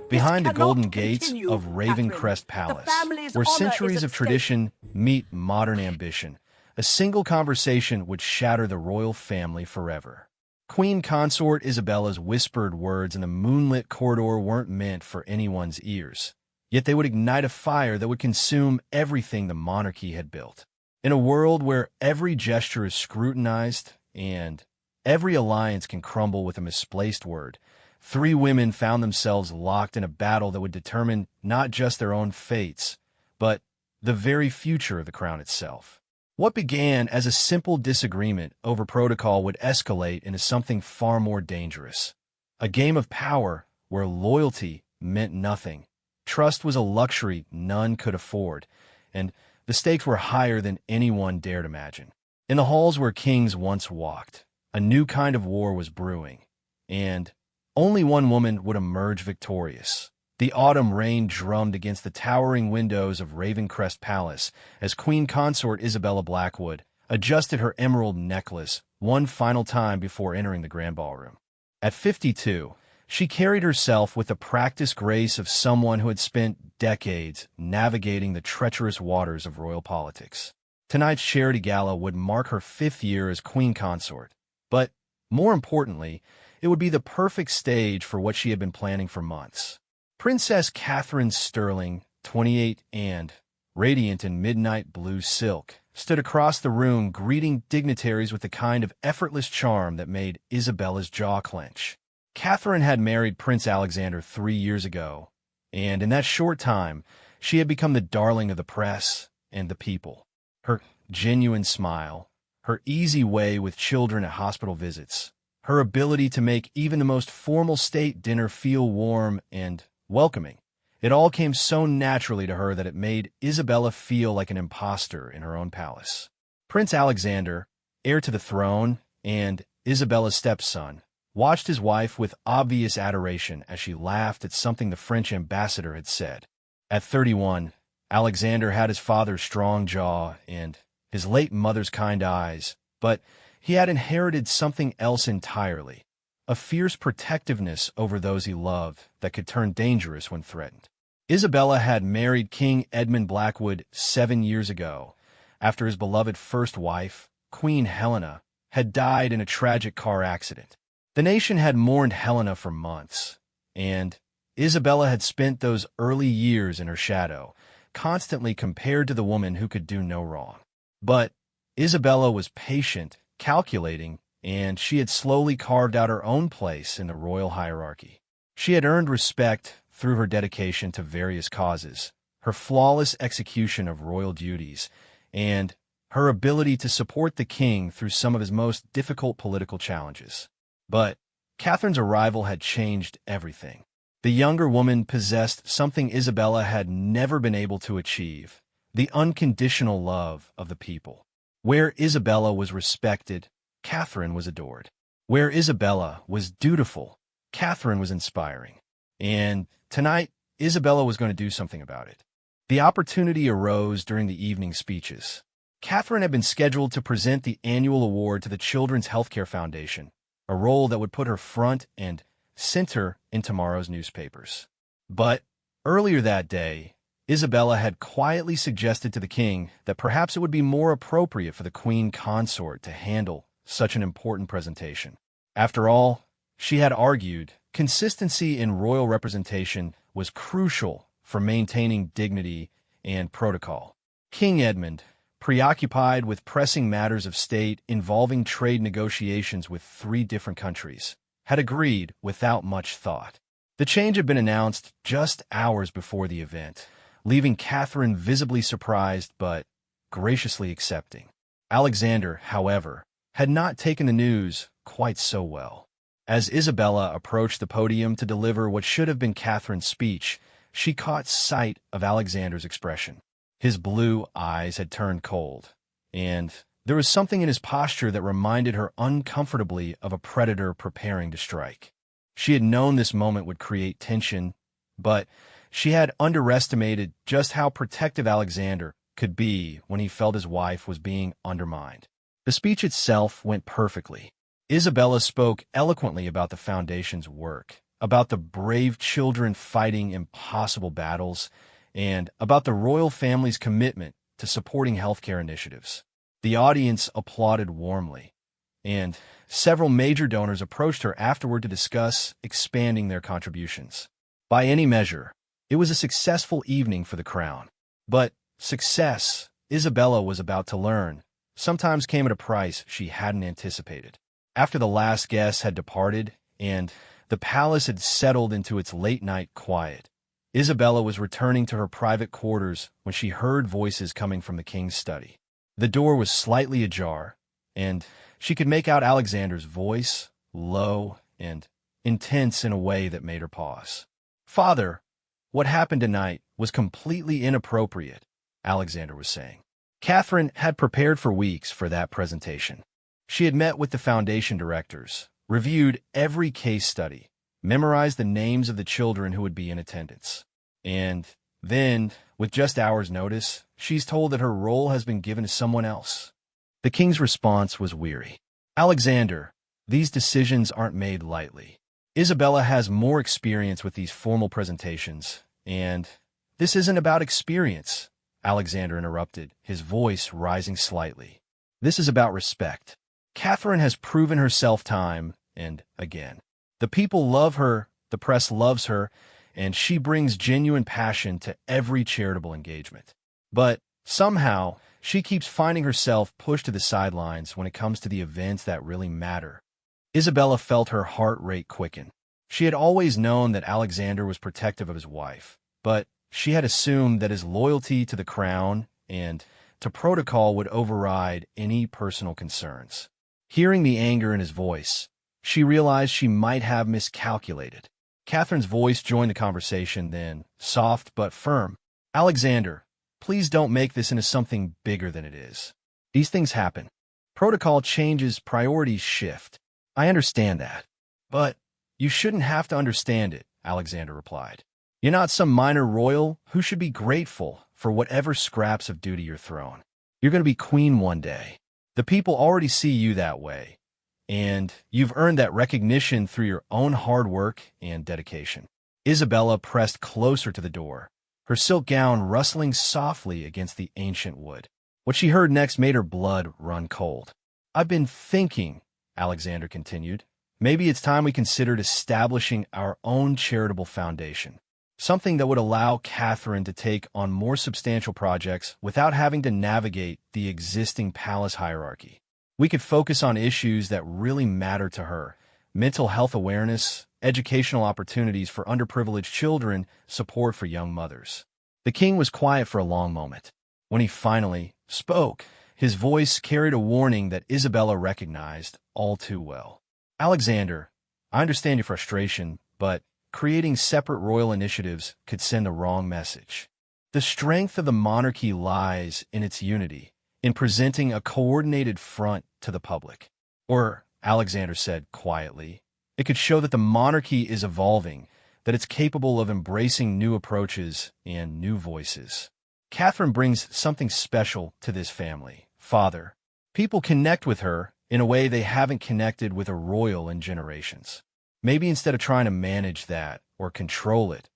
This behind the golden cannot gates continue, of Catherine. Ravencrest The Palace, family's where honor is centuries at of stake. tradition meet modern ambition, a single conversation would shatter the royal family forever. Queen Consort Isabella's whispered words in the moonlit corridor weren't meant for anyone's ears, yet they would ignite a fire that would consume everything the monarchy had built. In a world where every gesture is scrutinized and every alliance can crumble with a misplaced word, three women found themselves locked in a battle that would determine not just their own fates, but the very future of the crown itself. What began as a simple disagreement over protocol would escalate into something far more dangerous. A game of power where loyalty meant nothing. Trust was a luxury none could afford, and the stakes were higher than anyone dared imagine. In the halls where kings once walked, a new kind of war was brewing, and only one woman would emerge victorious. The autumn rain drummed against the towering windows of Ravencrest Palace as Queen Consort Isabella Blackwood adjusted her emerald necklace one final time before entering the grand ballroom. At 52, she carried herself with the practiced grace of someone who had spent decades navigating the treacherous waters of royal politics. Tonight's charity gala would mark her 5th year as Queen Consort, but more importantly, it would be the perfect stage for what she had been planning for months. Princess Catherine Sterling, 28 and, radiant in midnight blue silk, stood across the room greeting dignitaries with the kind of effortless charm that made Isabella's jaw clench. Catherine had married Prince Alexander 3 years ago, and in that short time, she had become the darling of the press and the people. Her genuine smile, her easy way with children at hospital visits, her ability to make even the most formal state dinner feel warm and welcoming. It all came so naturally to her that it made Isabella feel like an imposter in her own palace. Prince Alexander, heir to the throne and Isabella's stepson, watched his wife with obvious adoration as she laughed at something the French ambassador had said. At 31, Alexander had his father's strong jaw and his late mother's kind eyes, but he had inherited something else entirely. A fierce protectiveness over those he loved that could turn dangerous when threatened. Isabella had married King Edmund Blackwood 7 years ago, after his beloved first wife, Queen Helena, had died in a tragic car accident. The nation had mourned Helena for months, and Isabella had spent those early years in her shadow, constantly compared to the woman who could do no wrong. But Isabella was patient, calculating, and she had slowly carved out her own place in the royal hierarchy. She had earned respect through her dedication to various causes, her flawless execution of royal duties, and her ability to support the king through some of his most difficult political challenges. But Catherine's arrival had changed everything. The younger woman possessed something Isabella had never been able to achieve, the unconditional love of the people. Where Isabella was respected, Catherine was adored. Where Isabella was dutiful, Catherine was inspiring. And tonight, Isabella was going to do something about it. The opportunity arose during the evening speeches. Catherine had been scheduled to present the annual award to the Children's Healthcare Foundation, a role that would put her front and center in tomorrow's newspapers. But earlier that day, Isabella had quietly suggested to the king that perhaps it would be more appropriate for the queen consort to handle such an important presentation. After all, she had argued, consistency in royal representation was crucial for maintaining dignity and protocol. King Edmund, preoccupied with pressing matters of state involving trade negotiations with 3 different countries, had agreed without much thought. The change had been announced just hours before the event, leaving Catherine visibly surprised but graciously accepting. Alexander, however, had not taken the news quite so well. As Isabella approached the podium to deliver what should have been Catherine's speech, she caught sight of Alexander's expression. His blue eyes had turned cold, and there was something in his posture that reminded her uncomfortably of a predator preparing to strike. She had known this moment would create tension, but she had underestimated just how protective Alexander could be when he felt his wife was being undermined. The speech itself went perfectly. Isabella spoke eloquently about the foundation's work, about the brave children fighting impossible battles, and about the royal family's commitment to supporting healthcare initiatives. The audience applauded warmly, and several major donors approached her afterward to discuss expanding their contributions. By any measure, it was a successful evening for the crown. But success, Isabella was about to learn, sometimes came at a price she hadn't anticipated. After the last guest had departed and the palace had settled into its late-night quiet, Isabella was returning to her private quarters when she heard voices coming from the king's study. The door was slightly ajar, and she could make out Alexander's voice, low and intense in a way that made her pause. "Father, what happened tonight was completely inappropriate," Alexander was saying. Catherine had prepared for weeks for that presentation. She had met with the foundation directors, reviewed every case study, memorized the names of the children who would be in attendance. And then, with just hours' notice, she's told that her role has been given to someone else. The king's response was weary. "Alexander, these decisions aren't made lightly. Isabella has more experience with these formal presentations, and this isn't about experience," Alexander interrupted, his voice rising slightly. "This is about respect. Catherine has proven herself time and again. The people love her, the press loves her, and she brings genuine passion to every charitable engagement. But somehow, she keeps finding herself pushed to the sidelines when it comes to the events that really matter." Isabella felt her heart rate quicken. She had always known that Alexander was protective of his wife, but she had assumed that his loyalty to the crown and to protocol would override any personal concerns. Hearing the anger in his voice, she realized she might have miscalculated. Catherine's voice joined the conversation then, soft but firm. "Alexander, please don't make this into something bigger than it is. These things happen. Protocol changes, priorities shift. I understand that. But you shouldn't have to understand it," Alexander replied. "You're not some minor royal who should be grateful for whatever scraps of duty you're thrown. You're going to be queen one day. The people already see you that way, and you've earned that recognition through your own hard work and dedication." Isabella pressed closer to the door, her silk gown rustling softly against the ancient wood. What she heard next made her blood run cold. "I've been thinking," Alexander continued, "maybe it's time we considered establishing our own charitable foundation. Something that would allow Catherine to take on more substantial projects without having to navigate the existing palace hierarchy. We could focus on issues that really matter to her: mental health awareness, educational opportunities for underprivileged children, support for young mothers." The king was quiet for a long moment. When he finally spoke, his voice carried a warning that Isabella recognized all too well. "Alexander, I understand your frustration, but creating separate royal initiatives could send the wrong message. The strength of the monarchy lies in its unity, in presenting a coordinated front to the public." Or, Alexander said quietly, "it could show that the monarchy is evolving, that it's capable of embracing new approaches and new voices. Catherine brings something special to this family, Father. People connect with her in a way they haven't connected with a royal in generations. Maybe instead of trying to manage that or control it,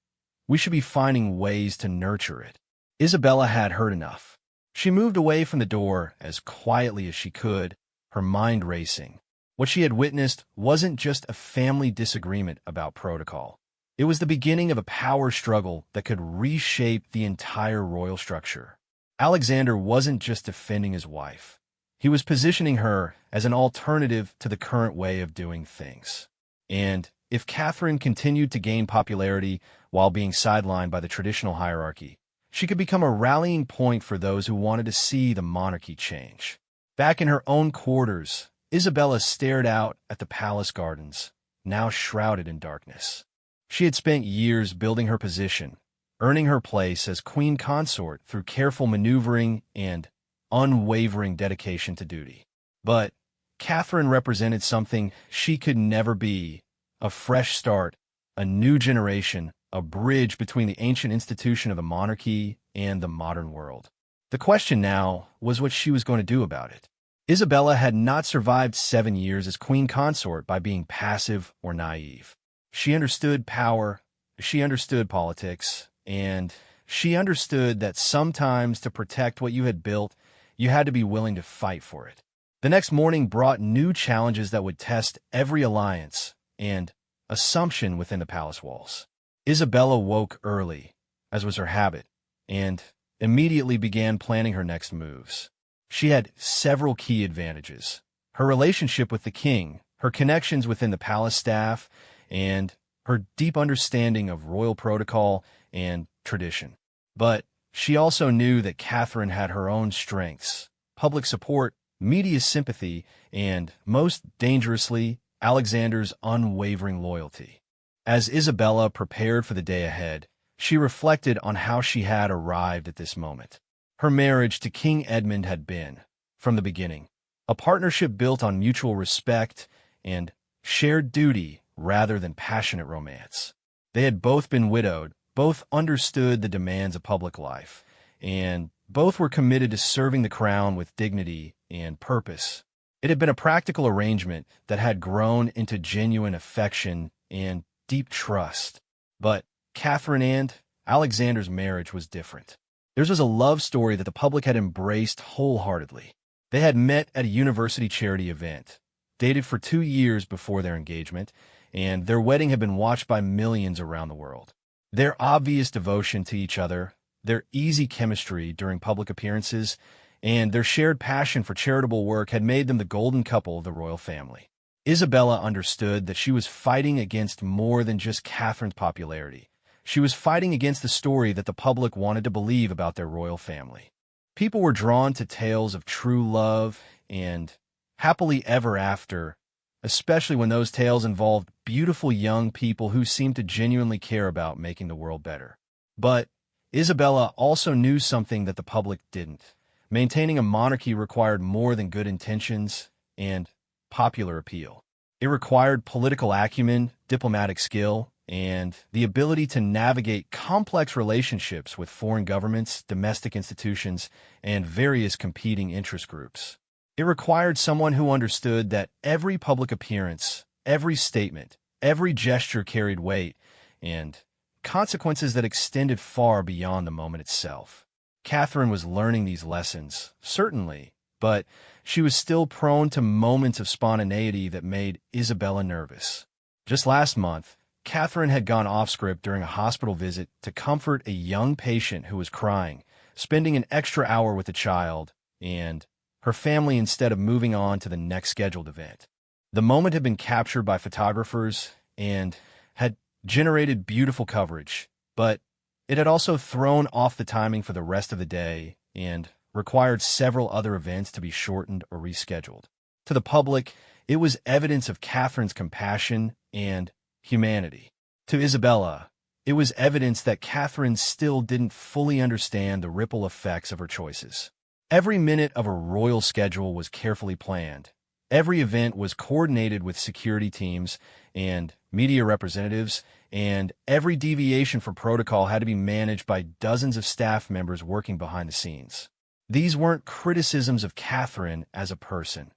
we should be finding ways to nurture it." Isabella had heard enough. She moved away from the door as quietly as she could, her mind racing. What she had witnessed wasn't just a family disagreement about protocol. It was the beginning of a power struggle that could reshape the entire royal structure. Alexander wasn't just defending his wife. He was positioning her as an alternative to the current way of doing things. And if Catherine continued to gain popularity while being sidelined by the traditional hierarchy, she could become a rallying point for those who wanted to see the monarchy change. Back in her own quarters, Isabella stared out at the palace gardens, now shrouded in darkness. She had spent years building her position, earning her place as queen consort through careful maneuvering and unwavering dedication to duty. But Catherine represented something she could never be: a fresh start, a new generation, a bridge between the ancient institution of the monarchy and the modern world. The question now was what she was going to do about it. Isabella had not survived 7 years as queen consort by being passive or naive. She understood power, she understood politics, and she understood that sometimes to protect what you had built, you had to be willing to fight for it. The next morning brought new challenges that would test every alliance and assumption within the palace walls. Isabella woke early, as was her habit, and immediately began planning her next moves. She had several key advantages: her relationship with the king, her connections within the palace staff, and her deep understanding of royal protocol and tradition. But she also knew that Catherine had her own strengths: public support, media sympathy, and, most dangerously, Alexander's unwavering loyalty. As Isabella prepared for the day ahead, she reflected on how she had arrived at this moment. Her marriage to King Edmund had been, from the beginning, a partnership built on mutual respect and shared duty rather than passionate romance. They had both been widowed, both understood the demands of public life, and both were committed to serving the crown with dignity and purpose. It had been a practical arrangement that had grown into genuine affection and deep trust. But Catherine and Alexander's marriage was different. Theirs was a love story that the public had embraced wholeheartedly. They had met at a university charity event, dated for 2 years before their engagement, and their wedding had been watched by millions around the world. Their obvious devotion to each other, their easy chemistry during public appearances, and their shared passion for charitable work had made them the golden couple of the royal family. Isabella understood that she was fighting against more than just Catherine's popularity. She was fighting against the story that the public wanted to believe about their royal family. People were drawn to tales of true love and happily ever after, especially when those tales involved beautiful young people who seemed to genuinely care about making the world better. But Isabella also knew something that the public didn't. Maintaining a monarchy required more than good intentions and popular appeal. It required political acumen, diplomatic skill, and the ability to navigate complex relationships with foreign governments, domestic institutions, and various competing interest groups. It required someone who understood that every public appearance, every statement, every gesture carried weight and consequences that extended far beyond the moment itself. Catherine was learning these lessons, certainly, but she was still prone to moments of spontaneity that made Isabella nervous. Just last month, Catherine had gone off-script during a hospital visit to comfort a young patient who was crying, spending an extra hour with the child and her family instead of moving on to the next scheduled event. The moment had been captured by photographers and had generated beautiful coverage, but it had also thrown off the timing for the rest of the day and required several other events to be shortened or rescheduled. To the public, it was evidence of Catherine's compassion and humanity. To Isabella, it was evidence that Catherine still didn't fully understand the ripple effects of her choices. Every minute of a royal schedule was carefully planned. Every event was coordinated with security teams and media representatives, and every deviation from protocol had to be managed by dozens of staff members working behind the scenes. These weren't criticisms of Catherine as a person.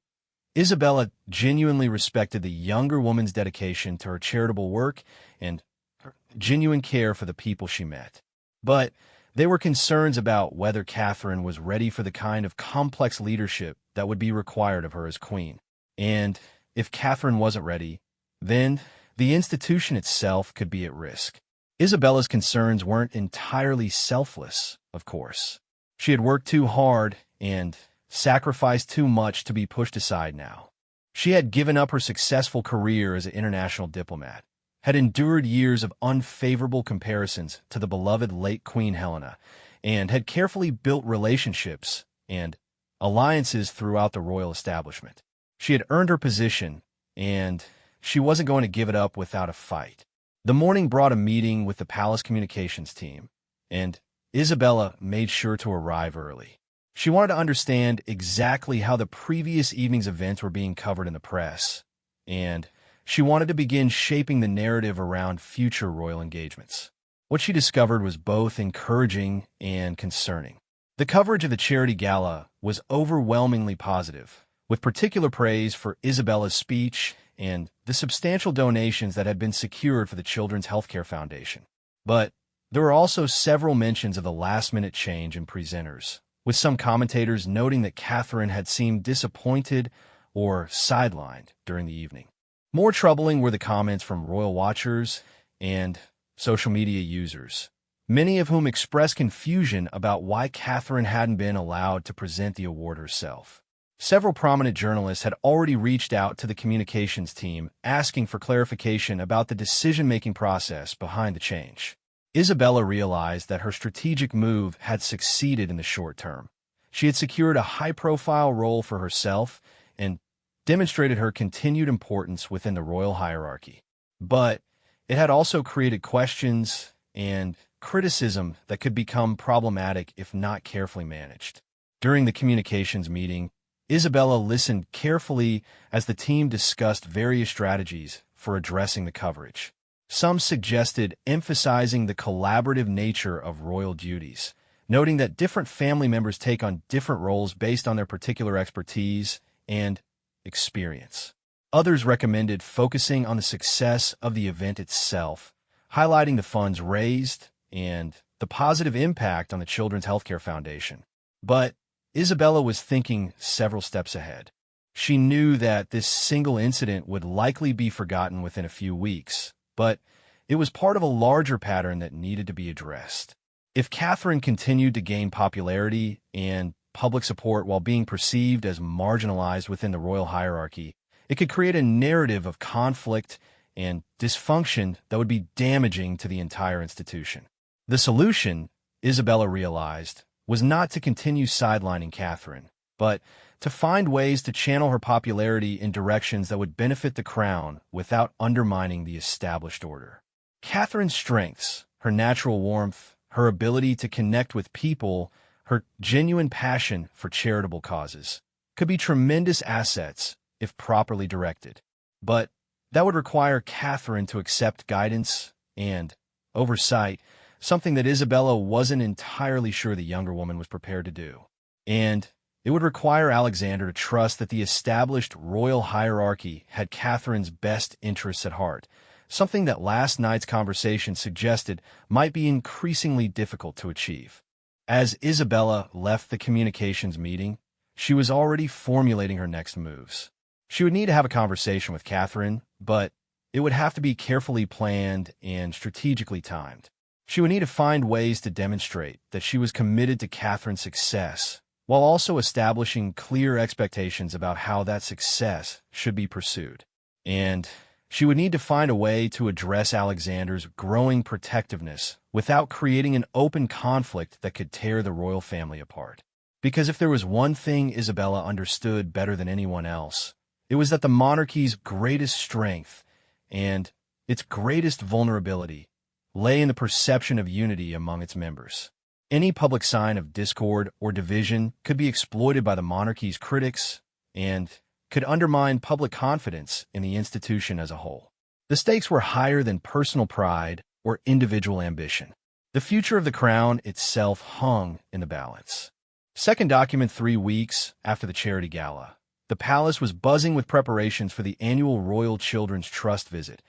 Isabella genuinely respected the younger woman's dedication to her charitable work and her genuine care for the people she met. But they were concerns about whether Catherine was ready for the kind of complex leadership that would be required of her as queen. And if Catherine wasn't ready, then the institution itself could be at risk. Isabella's concerns weren't entirely selfless, of course. She had worked too hard and sacrificed too much to be pushed aside now. She had given up her successful career as an international diplomat, had endured years of unfavorable comparisons to the beloved late Queen Helena, and had carefully built relationships and alliances throughout the royal establishment. She had earned her position, and she wasn't going to give it up without a fight. The morning brought a meeting with the palace communications team, and Isabella made sure to arrive early. She wanted to understand exactly how the previous evening's events were being covered in the press, and she wanted to begin shaping the narrative around future royal engagements. What she discovered was both encouraging and concerning. The coverage of the charity gala was overwhelmingly positive, with particular praise for Isabella's speech and the substantial donations that had been secured for the Children's Healthcare Foundation. But there were also several mentions of the last-minute change in presenters, with some commentators noting that Catherine had seemed disappointed or sidelined during the evening. More troubling were the comments from royal watchers and social media users, many of whom expressed confusion about why Catherine hadn't been allowed to present the award herself. Several prominent journalists had already reached out to the communications team asking for clarification about the decision-making process behind the change. Isabella realized that her strategic move had succeeded in the short term. She had secured a high-profile role for herself and demonstrated her continued importance within the royal hierarchy. But it had also created questions and criticism that could become problematic if not carefully managed. During the communications meeting, Isabella listened carefully as the team discussed various strategies for addressing the coverage. Some suggested emphasizing the collaborative nature of royal duties, noting that different family members take on different roles based on their particular expertise and experience. Others recommended focusing on the success of the event itself, highlighting the funds raised and the positive impact on the Children's Healthcare Foundation. But Isabella was thinking several steps ahead. She knew that this single incident would likely be forgotten within a few weeks, but it was part of a larger pattern that needed to be addressed. If Catherine continued to gain popularity and public support while being perceived as marginalized within the royal hierarchy, it could create a narrative of conflict and dysfunction that would be damaging to the entire institution. The solution, Isabella realized, was not to continue sidelining Catherine, but to find ways to channel her popularity in directions that would benefit the crown without undermining the established order. Catherine's strengths, her natural warmth, her ability to connect with people, her genuine passion for charitable causes, could be tremendous assets if properly directed. But that would require Catherine to accept guidance and oversight, something that Isabella wasn't entirely sure the younger woman was prepared to do. And it would require Alexander to trust that the established royal hierarchy had Catherine's best interests at heart, something that last night's conversation suggested might be increasingly difficult to achieve. As Isabella left the communications meeting, she was already formulating her next moves. She would need to have a conversation with Catherine, but it would have to be carefully planned and strategically timed. She would need to find ways to demonstrate that she was committed to Catherine's success, while also establishing clear expectations about how that success should be pursued. And she would need to find a way to address Alexander's growing protectiveness without creating an open conflict that could tear the royal family apart. Because if there was one thing Isabella understood better than anyone else, it was that the monarchy's greatest strength and its greatest vulnerability lay in the perception of unity among its members. Any public sign of discord or division could be exploited by the monarchy's critics and could undermine public confidence in the institution as a whole. The stakes were higher than personal pride or individual ambition. The future of the crown itself hung in the balance. Second document 3 weeks after the charity gala. The palace was buzzing with preparations for the annual Royal Children's Trust visit,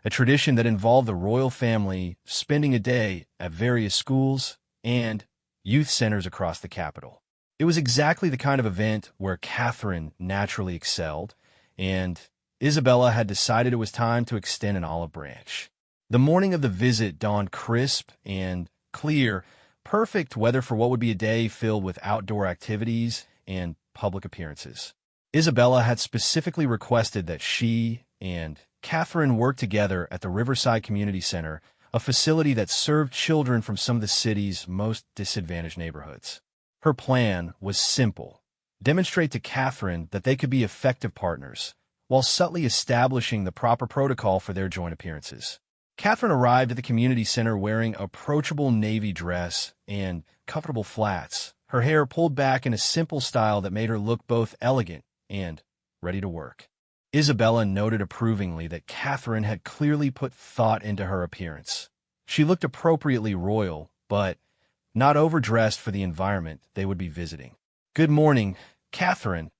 a tradition that involved the royal family spending a day at various schools and youth centers across the capital. It was exactly the kind of event where Catherine naturally excelled, and Isabella had decided it was time to extend an olive branch. The morning of the visit dawned crisp and clear, perfect weather for what would be a day filled with outdoor activities and public appearances. Isabella had specifically requested that she and Catherine worked together at the Riverside Community Center, a facility that served children from some of the city's most disadvantaged neighborhoods. Her plan was simple: demonstrate to Catherine that they could be effective partners, while subtly establishing the proper protocol for their joint appearances. Catherine arrived at the community center wearing approachable navy dress and comfortable flats, her hair pulled back in a simple style that made her look both elegant and ready to work. Isabella noted approvingly that Catherine had clearly put thought into her appearance. She looked appropriately royal, but not overdressed for the environment they would be visiting. "Good morning, Catherine,"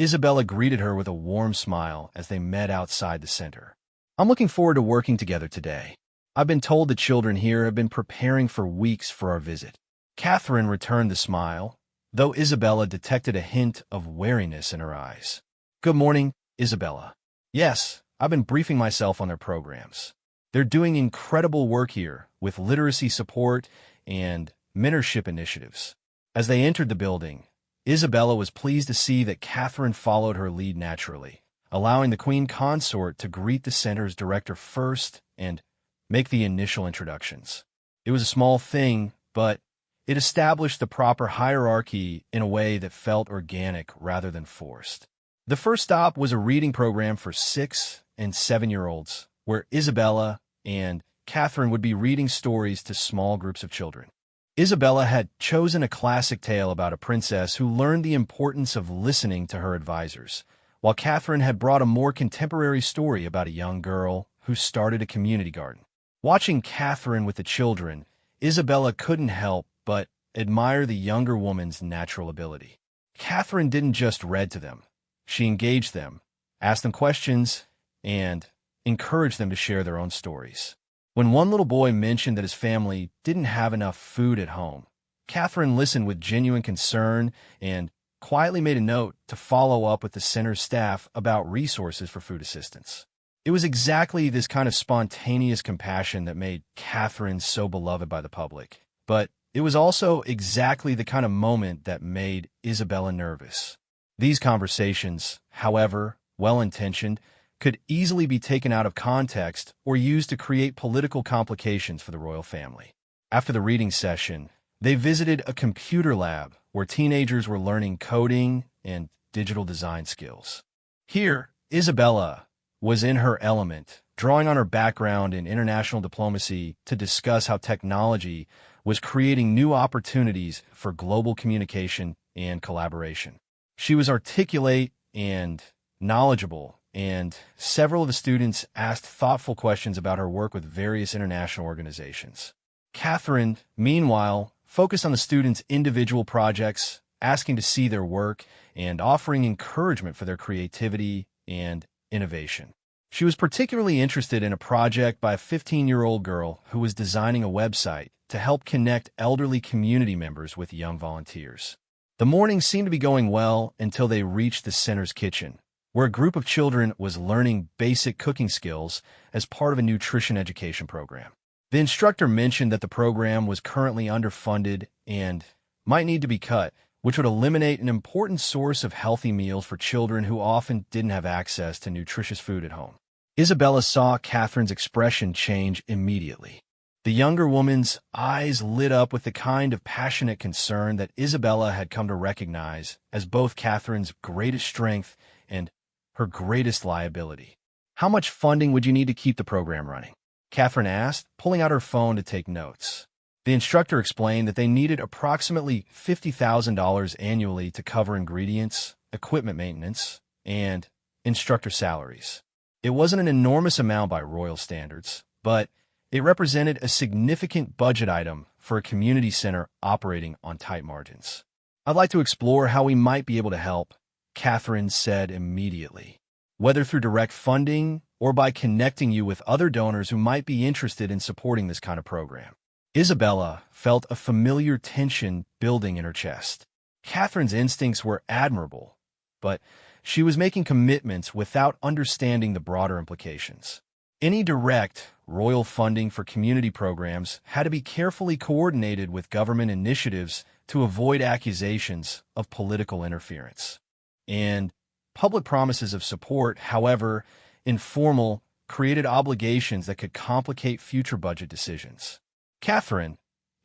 Isabella greeted her with a warm smile as they met outside the center. "I'm looking forward to working together today. I've been told the children here have been preparing for weeks for our visit." Catherine returned the smile, though Isabella detected a hint of wariness in her eyes. "Good morning, Isabella. Yes, I've been briefing myself on their programs. They're doing incredible work here with literacy support and mentorship initiatives." As they entered the building, Isabella was pleased to see that Catherine followed her lead naturally, allowing the Queen Consort to greet the center's director first and make the initial introductions. It was a small thing, but it established the proper hierarchy in a way that felt organic rather than forced. The first stop was a reading program for 6- and 7-year-olds, where Isabella and Catherine would be reading stories to small groups of children. Isabella had chosen a classic tale about a princess who learned the importance of listening to her advisors, while Catherine had brought a more contemporary story about a young girl who started a community garden. Watching Catherine with the children, Isabella couldn't help but admire the younger woman's natural ability. Catherine didn't just read to them. She engaged them, asked them questions, and encouraged them to share their own stories. When one little boy mentioned that his family didn't have enough food at home, Catherine listened with genuine concern and quietly made a note to follow up with the center's staff about resources for food assistance. It was exactly this kind of spontaneous compassion that made Catherine so beloved by the public. But it was also exactly the kind of moment that made Isabella nervous. These conversations, however well-intentioned, could easily be taken out of context or used to create political complications for the royal family. After the reading session, they visited a computer lab where teenagers were learning coding and digital design skills. Here, Isabella was in her element, drawing on her background in international diplomacy to discuss how technology was creating new opportunities for global communication and collaboration. She was articulate and knowledgeable, and several of the students asked thoughtful questions about her work with various international organizations. Catherine, meanwhile, focused on the students' individual projects, asking to see their work and offering encouragement for their creativity and innovation. She was particularly interested in a project by a 15-year-old girl who was designing a website to help connect elderly community members with young volunteers. The morning seemed to be going well until they reached the center's kitchen, where a group of children was learning basic cooking skills as part of a nutrition education program. The instructor mentioned that the program was currently underfunded and might need to be cut, which would eliminate an important source of healthy meals for children who often didn't have access to nutritious food at home. Isabella saw Catherine's expression change immediately. The younger woman's eyes lit up with the kind of passionate concern that Isabella had come to recognize as both Catherine's greatest strength and her greatest liability. "How much funding would you need to keep the program running?" Catherine asked, pulling out her phone to take notes. The instructor explained that they needed approximately $50,000 annually to cover ingredients, equipment maintenance, and instructor salaries. It wasn't an enormous amount by royal standards, but it represented a significant budget item for a community center operating on tight margins. "I'd like to explore how we might be able to help," Catherine said immediately, "whether through direct funding or by connecting you with other donors who might be interested in supporting this kind of program." Isabella felt a familiar tension building in her chest. Catherine's instincts were admirable, but she was making commitments without understanding the broader implications. Any direct royal funding for community programs had to be carefully coordinated with government initiatives to avoid accusations of political interference. And public promises of support, however informal, created obligations that could complicate future budget decisions. "Catherine,"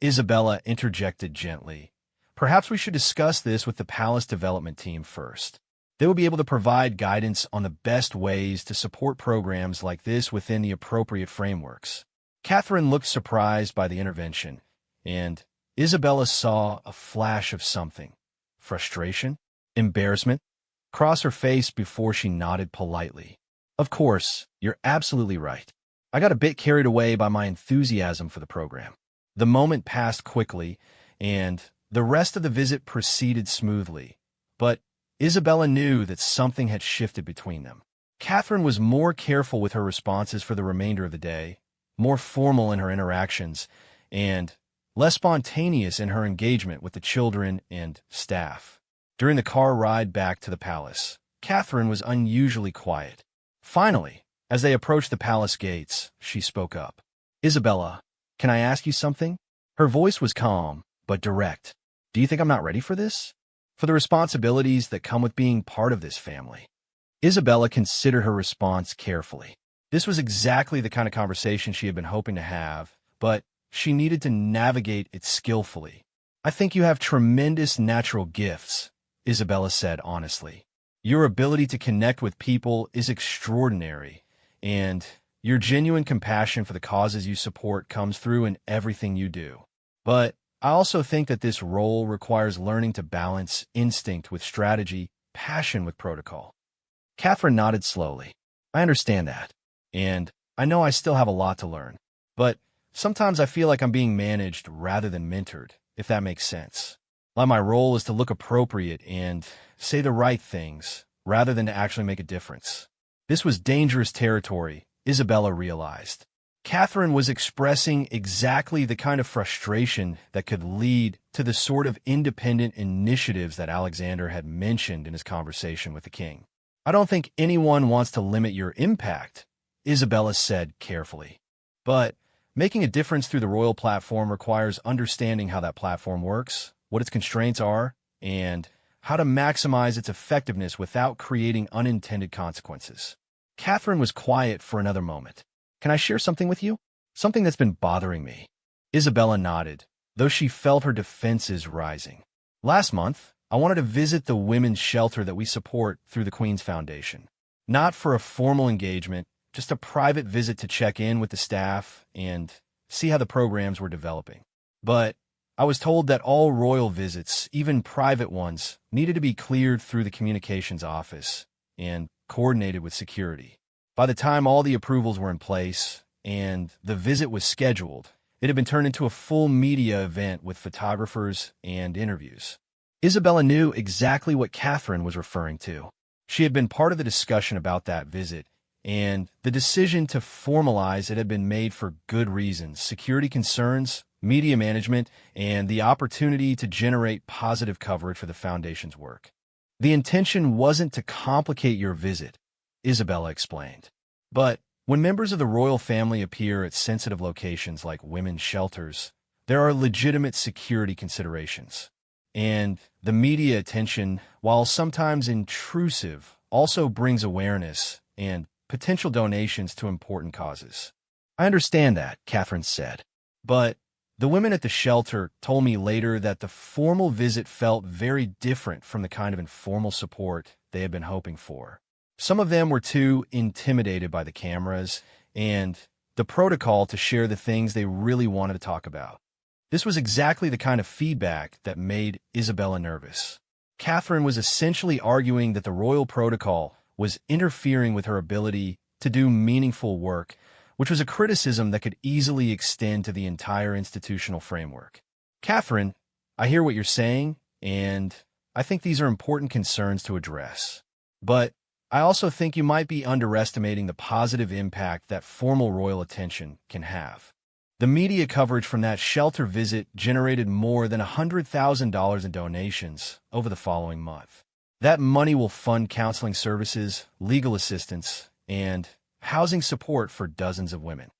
Isabella interjected gently, "perhaps we should discuss this with the palace development team first. They will be able to provide guidance on the best ways to support programs like this within the appropriate frameworks." Catherine looked surprised by the intervention, and Isabella saw a flash of something. Frustration? Embarrassment? Cross her face before she nodded politely. "Of course, you're absolutely right. I got a bit carried away by my enthusiasm for the program." The moment passed quickly, and the rest of the visit proceeded smoothly. But Isabella knew that something had shifted between them. Catherine was more careful with her responses for the remainder of the day, more formal in her interactions, and less spontaneous in her engagement with the children and staff. During the car ride back to the palace, Catherine was unusually quiet. Finally, as they approached the palace gates, she spoke up. "Isabella, can I ask you something?" Her voice was calm, but direct. "Do you think I'm not ready for this? For the responsibilities that come with being part of this family?" Isabella considered her response carefully. This was exactly the kind of conversation she had been hoping to have, but she needed to navigate it skillfully. "I think you have tremendous natural gifts," Isabella said honestly. "Your ability to connect with people is extraordinary, and your genuine compassion for the causes you support comes through in everything you do. But I also think that this role requires learning to balance instinct with strategy, passion with protocol." Catherine nodded slowly. "I understand that, and I know I still have a lot to learn. But sometimes I feel like I'm being managed rather than mentored, if that makes sense. Like my role is to look appropriate and say the right things, rather than to actually make a difference." This was dangerous territory, Isabella realized. Catherine was expressing exactly the kind of frustration that could lead to the sort of independent initiatives that Alexander had mentioned in his conversation with the king. "I don't think anyone wants to limit your impact," Isabella said carefully. "But making a difference through the royal platform requires understanding how that platform works, what its constraints are, and how to maximize its effectiveness without creating unintended consequences." Catherine was quiet for another moment. "Can I share something with you? Something that's been bothering me." Isabella nodded, though she felt her defenses rising. "Last month, I wanted to visit the women's shelter that we support through the Queen's Foundation. Not for a formal engagement, just a private visit to check in with the staff and see how the programs were developing. But I was told that all royal visits, even private ones, needed to be cleared through the communications office and coordinated with security. By the time all the approvals were in place and the visit was scheduled, it had been turned into a full media event with photographers and interviews." Isabella knew exactly what Catherine was referring to. She had been part of the discussion about that visit, and the decision to formalize it had been made for good reasons: security concerns, media management, and the opportunity to generate positive coverage for the Foundation's work. "The intention wasn't to complicate your visit," Isabella explained. "But when members of the royal family appear at sensitive locations like women's shelters, there are legitimate security considerations. And the media attention, while sometimes intrusive, also brings awareness and potential donations to important causes." "I understand that," Catherine said. "But the women at the shelter told me later that the formal visit felt very different from the kind of informal support they had been hoping for. Some of them were too intimidated by the cameras and the protocol to share the things they really wanted to talk about." This was exactly the kind of feedback that made Isabella nervous. Catherine was essentially arguing that the royal protocol was interfering with her ability to do meaningful work, which was a criticism that could easily extend to the entire institutional framework. "Catherine, I hear what you're saying, and I think these are important concerns to address. But I also think you might be underestimating the positive impact that formal royal attention can have. The media coverage from that shelter visit generated more than $100,000 in donations over the following month. That money will fund counseling services, legal assistance, and housing support for dozens of women."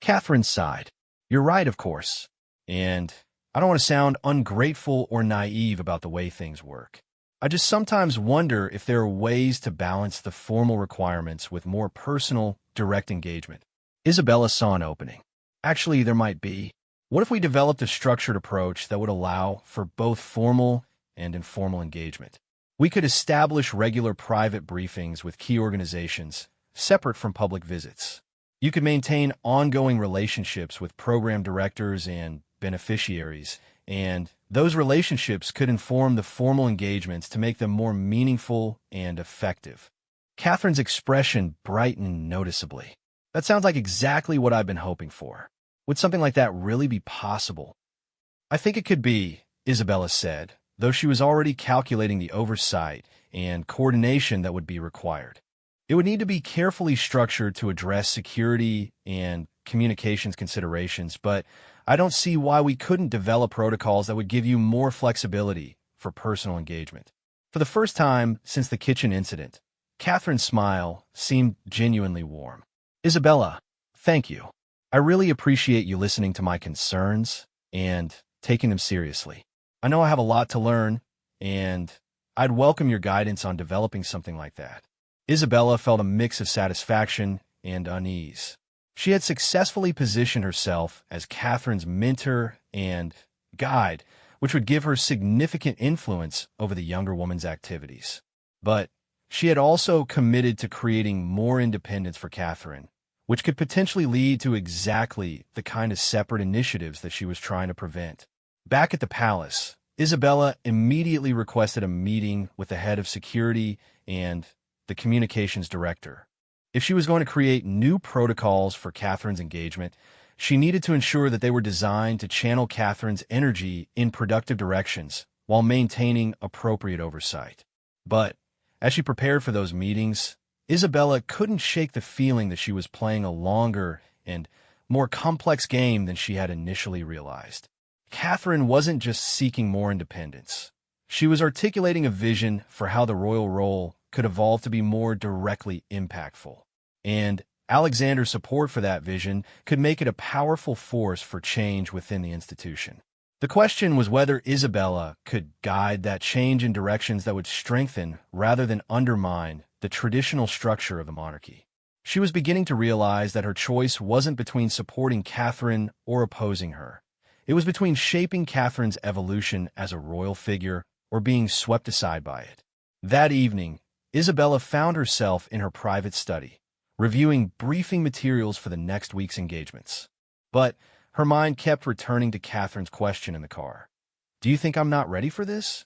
Catherine sighed. "You're right, of course. And I don't want to sound ungrateful or naive about the way things work. I just sometimes wonder if there are ways to balance the formal requirements with more personal, direct engagement." Isabella saw an opening. "Actually, there might be. What if we developed a structured approach that would allow for both formal and informal engagement? We could establish regular private briefings with key organizations, separate from public visits. You could maintain ongoing relationships with program directors and beneficiaries, and those relationships could inform the formal engagements to make them more meaningful and effective." Catherine's expression brightened noticeably. "That sounds like exactly what I've been hoping for. Would something like that really be possible?" "I think it could be," Isabella said, though she was already calculating the oversight and coordination that would be required. It would need to be carefully structured to address security and communications considerations, but I don't see why we couldn't develop protocols that would give you more flexibility for personal engagement. For the first time since the kitchen incident, Catherine's smile seemed genuinely warm. Isabella, thank you. I really appreciate you listening to my concerns and taking them seriously. I know I have a lot to learn, and I'd welcome your guidance on developing something like that. Isabella felt a mix of satisfaction and unease. She had successfully positioned herself as Catherine's mentor and guide, which would give her significant influence over the younger woman's activities. But she had also committed to creating more independence for Catherine, which could potentially lead to exactly the kind of separate initiatives that she was trying to prevent. Back at the palace, Isabella immediately requested a meeting with the head of security and the communications director. If she was going to create new protocols for Catherine's engagement, she needed to ensure that they were designed to channel Catherine's energy in productive directions while maintaining appropriate oversight. But as she prepared for those meetings, Isabella couldn't shake the feeling that she was playing a longer and more complex game than she had initially realized. Catherine wasn't just seeking more independence. She was articulating a vision for how the royal role could evolve to be more directly impactful. And Alexander's support for that vision could make it a powerful force for change within the institution. The question was whether Isabella could guide that change in directions that would strengthen rather than undermine the traditional structure of the monarchy. She was beginning to realize that her choice wasn't between supporting Catherine or opposing her. It was between shaping Catherine's evolution as a royal figure or being swept aside by it. That evening, Isabella found herself in her private study, reviewing briefing materials for the next week's engagements. But her mind kept returning to Catherine's question in the car. Do you think I'm not ready for this?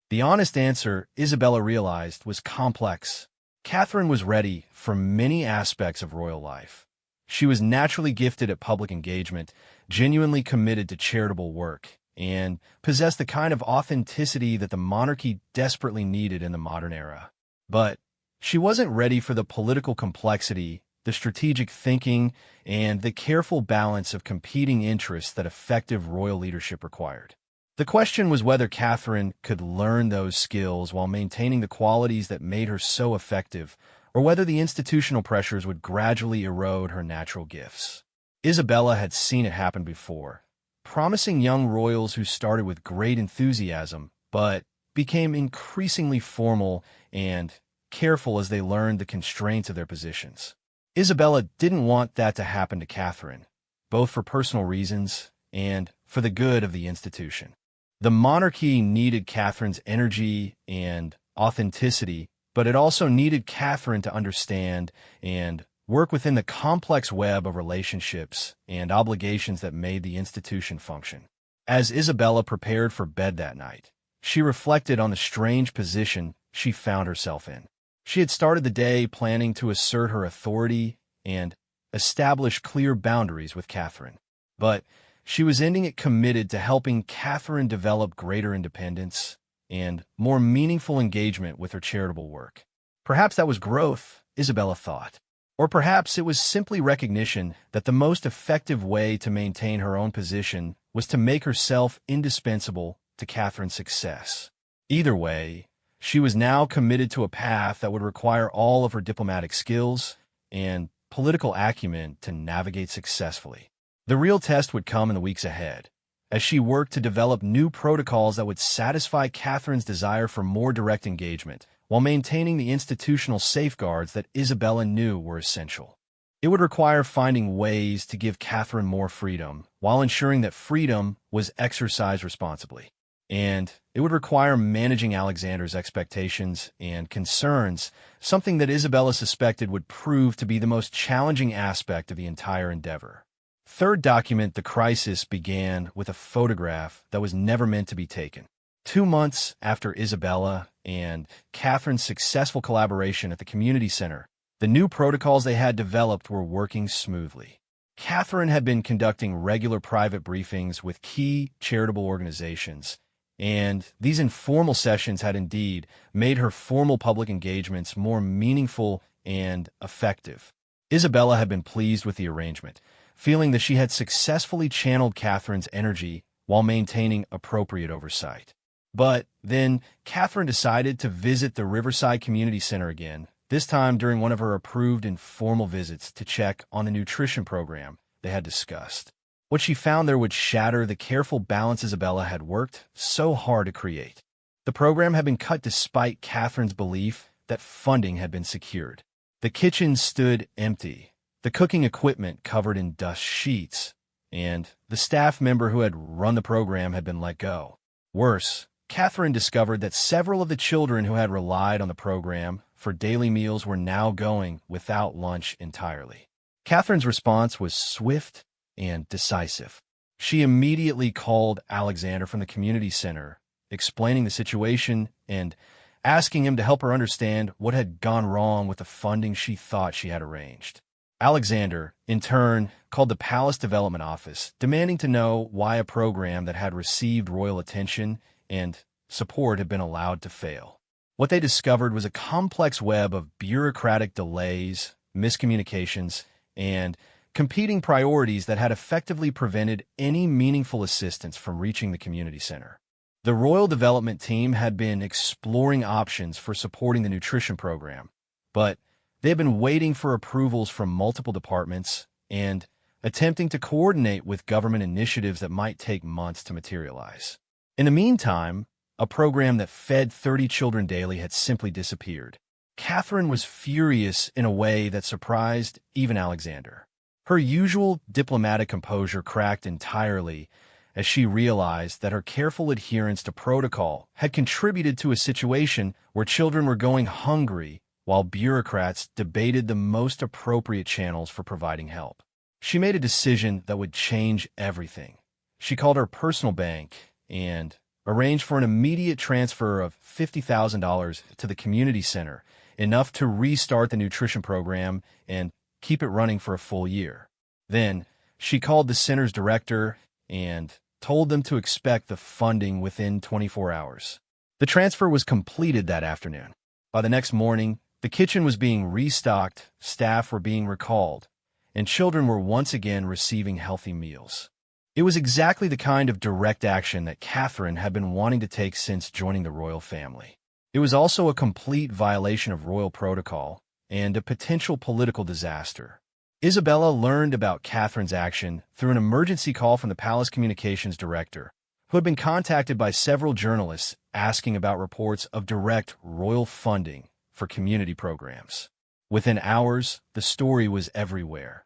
The honest answer, Isabella realized, was complex. Catherine was ready for many aspects of royal life. She was naturally gifted at public engagement, genuinely committed to charitable work, and possessed the kind of authenticity that the monarchy desperately needed in the modern era. But she wasn't ready for the political complexity, the strategic thinking, and the careful balance of competing interests that effective royal leadership required. The question was whether Catherine could learn those skills while maintaining the qualities that made her so effective, or whether the institutional pressures would gradually erode her natural gifts. Isabella had seen it happen before, promising young royals who started with great enthusiasm, but became increasingly formal and careful as they learned the constraints of their positions. Isabella didn't want that to happen to Catherine, both for personal reasons and for the good of the institution. The monarchy needed Catherine's energy and authenticity, but it also needed Catherine to understand and work within the complex web of relationships and obligations that made the institution function. As Isabella prepared for bed that night, she reflected on the strange position she found herself in. She had started the day planning to assert her authority and establish clear boundaries with Catherine. But she was ending it committed to helping Catherine develop greater independence and more meaningful engagement with her charitable work. Perhaps that was growth, Isabella thought. Or perhaps it was simply recognition that the most effective way to maintain her own position was to make herself indispensable to Catherine's success. Either way, she was now committed to a path that would require all of her diplomatic skills and political acumen to navigate successfully. The real test would come in the weeks ahead, as she worked to develop new protocols that would satisfy Catherine's desire for more direct engagement, while maintaining the institutional safeguards that Isabella knew were essential. It would require finding ways to give Catherine more freedom, while ensuring that freedom was exercised responsibly. And it would require managing Alexander's expectations and concerns, something that Isabella suspected would prove to be the most challenging aspect of the entire endeavor. Third document, the crisis began with a photograph that was never meant to be taken. 2 months after Isabella and Catherine's successful collaboration at the community center, the new protocols they had developed were working smoothly. Catherine had been conducting regular private briefings with key charitable organizations, and these informal sessions had indeed made her formal public engagements more meaningful and effective. Isabella had been pleased with the arrangement, feeling that she had successfully channeled Catherine's energy while maintaining appropriate oversight. But then Catherine decided to visit the Riverside Community Center again, this time during one of her approved informal visits to check on the nutrition program they had discussed. What she found there would shatter the careful balance Isabella had worked so hard to create. The program had been cut despite Catherine's belief that funding had been secured. The kitchen stood empty, the cooking equipment covered in dust sheets, and the staff member who had run the program had been let go. Worse, Catherine discovered that several of the children who had relied on the program for daily meals were now going without lunch entirely. Catherine's response was swift and decisive. She immediately called Alexander from the community center, explaining the situation and asking him to help her understand what had gone wrong with the funding she thought she had arranged. Alexander, in turn, called the Palace Development Office, demanding to know why a program that had received royal attention and support had been allowed to fail. What they discovered was a complex web of bureaucratic delays, miscommunications, and competing priorities that had effectively prevented any meaningful assistance from reaching the community center. The Royal Development Team had been exploring options for supporting the nutrition program, but they had been waiting for approvals from multiple departments and attempting to coordinate with government initiatives that might take months to materialize. In the meantime, a program that fed 30 children daily had simply disappeared. Catherine was furious in a way that surprised even Alexander. Her usual diplomatic composure cracked entirely as she realized that her careful adherence to protocol had contributed to a situation where children were going hungry while bureaucrats debated the most appropriate channels for providing help. She made a decision that would change everything. She called her personal bank and arranged for an immediate transfer of $50,000 to the community center, enough to restart the nutrition program and keep it running for a full year. Then, she called the center's director and told them to expect the funding within 24 hours. The transfer was completed that afternoon. By the next morning, the kitchen was being restocked, staff were being recalled, and children were once again receiving healthy meals. It was exactly the kind of direct action that Catherine had been wanting to take since joining the royal family. It was also a complete violation of royal protocol and a potential political disaster. Isabella learned about Catherine's action through an emergency call from the palace communications director, who had been contacted by several journalists asking about reports of direct royal funding for community programs. Within hours, the story was everywhere.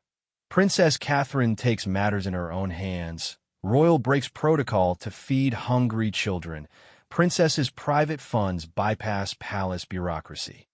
Princess Catherine takes matters in her own hands. Royal breaks protocol to feed hungry children. Princess's private funds bypass palace bureaucracy.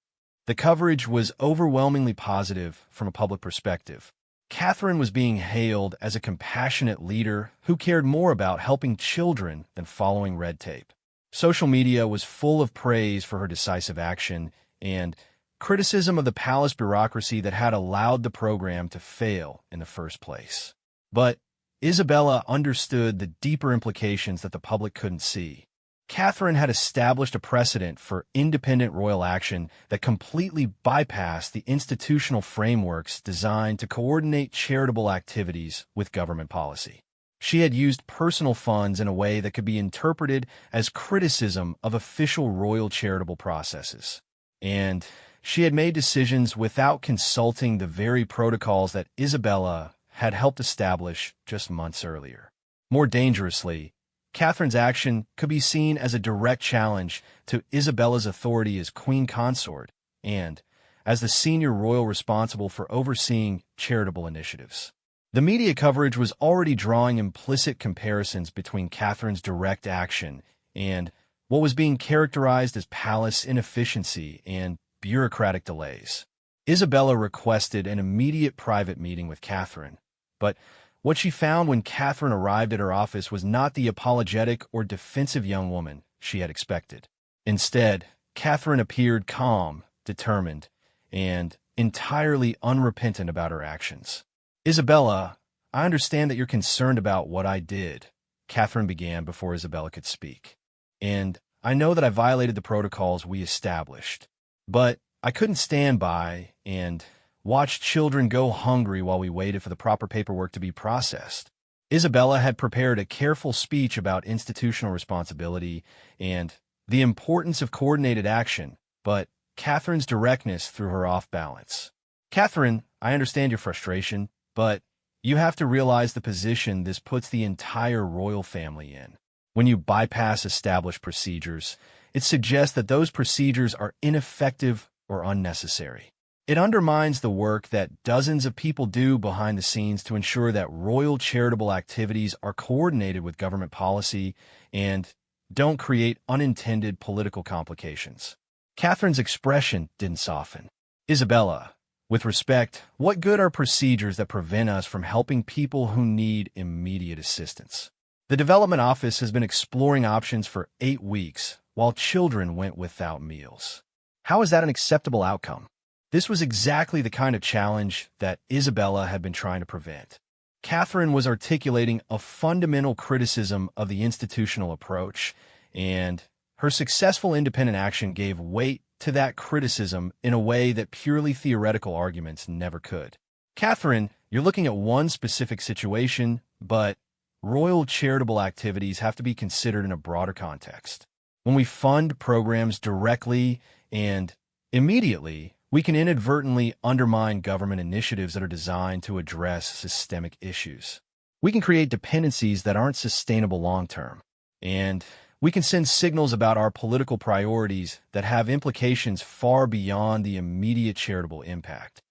The coverage was overwhelmingly positive from a public perspective. Catherine was being hailed as a compassionate leader who cared more about helping children than following red tape. Social media was full of praise for her decisive action and criticism of the palace bureaucracy that had allowed the program to fail in the first place. But Isabella understood the deeper implications that the public couldn't see. Catherine had established a precedent for independent royal action that completely bypassed the institutional frameworks designed to coordinate charitable activities with government policy. She had used personal funds in a way that could be interpreted as criticism of official royal charitable processes. And she had made decisions without consulting the very protocols that Isabella had helped establish just months earlier. More dangerously, Catherine's action could be seen as a direct challenge to Isabella's authority as queen consort and as the senior royal responsible for overseeing charitable initiatives. The media coverage was already drawing implicit comparisons between Catherine's direct action and what was being characterized as palace inefficiency and bureaucratic delays. Isabella requested an immediate private meeting with Catherine, but what she found when Catherine arrived at her office was not the apologetic or defensive young woman she had expected. Instead, Catherine appeared calm, determined, and entirely unrepentant about her actions. "Isabella, I understand that you're concerned about what I did," Catherine began before Isabella could speak. and I know that I violated the protocols we established. But I couldn't stand by and watch children go hungry while we waited for the proper paperwork to be processed. Isabella had prepared a careful speech about institutional responsibility and the importance of coordinated action, but Catherine's directness threw her off balance. Catherine, I understand your frustration, but you have to realize the position this puts the entire royal family in. When you bypass established procedures, it suggests that those procedures are ineffective or unnecessary. It undermines the work that dozens of people do behind the scenes to ensure that royal charitable activities are coordinated with government policy and don't create unintended political complications. Catherine's expression didn't soften. Isabella, with respect, what good are procedures that prevent us from helping people who need immediate assistance? The development office has been exploring options for 8 weeks, while children went without meals. How is that an acceptable outcome? This was exactly the kind of challenge that Isabella had been trying to prevent. Catherine was articulating a fundamental criticism of the institutional approach, and her successful independent action gave weight to that criticism in a way that purely theoretical arguments never could. Catherine, you're looking at one specific situation, but royal charitable activities have to be considered in a broader context. When we fund programs directly and immediately, we can inadvertently undermine government initiatives that are designed to address systemic issues. We can create dependencies that aren't sustainable long-term, and we can send signals about our political priorities that have implications far beyond the immediate charitable impact.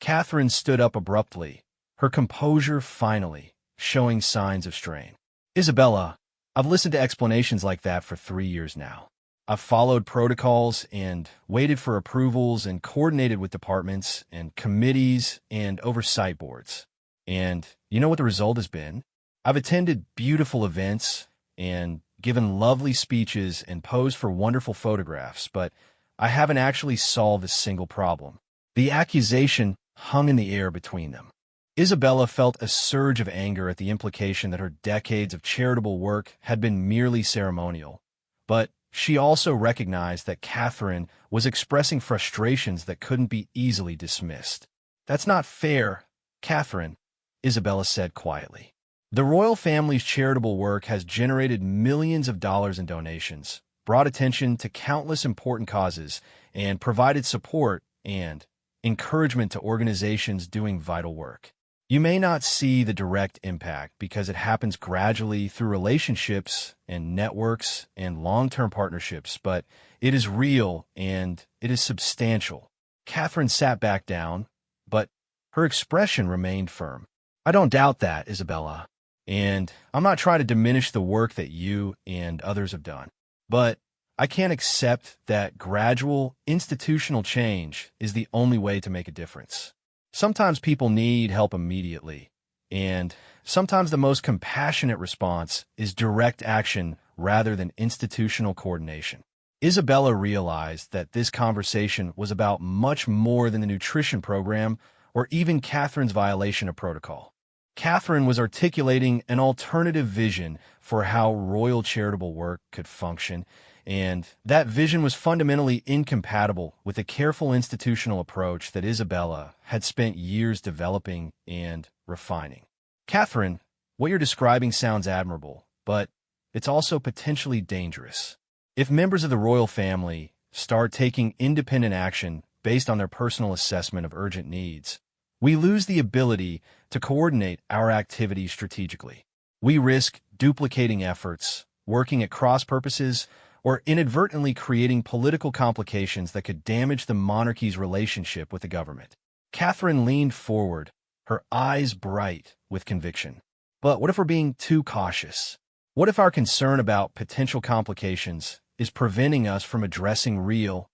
Catherine stood up abruptly, her composure finally showing signs of strain. Isabella, I've listened to explanations like that for 3 years now. I've followed protocols and waited for approvals and coordinated with departments and committees and oversight boards. And you know what the result has been? I've attended beautiful events and given lovely speeches and posed for wonderful photographs, but I haven't actually solved a single problem. The accusation hung in the air between them. Isabella felt a surge of anger at the implication that her decades of charitable work had been merely ceremonial, but she also recognized that Catherine was expressing frustrations that couldn't be easily dismissed. That's not fair, Catherine, Isabella said quietly. The royal family's charitable work has generated millions of dollars in donations, brought attention to countless important causes, and provided support and encouragement to organizations doing vital work. You may not see the direct impact because it happens gradually through relationships and networks and long-term partnerships, but it is real and it is substantial. Catherine sat back down, but her expression remained firm. I don't doubt that, Isabella, and I'm not trying to diminish the work that you and others have done, but I can't accept that gradual institutional change is the only way to make a difference. Sometimes people need help immediately, and sometimes the most compassionate response is direct action rather than institutional coordination. Isabella realized that this conversation was about much more than the nutrition program or even Catherine's violation of protocol. Catherine was articulating an alternative vision for how royal charitable work could function, and that vision was fundamentally incompatible with the careful institutional approach that Isabella had spent years developing and refining. Catherine, what you're describing sounds admirable, but it's also potentially dangerous. If members of the royal family start taking independent action based on their personal assessment of urgent needs, we lose the ability to coordinate our activities strategically. We risk duplicating efforts, working at cross purposes, or inadvertently creating political complications that could damage the monarchy's relationship with the government. Catherine leaned forward, her eyes bright with conviction. But what if we're being too cautious? What if our concern about potential complications is preventing us from addressing real,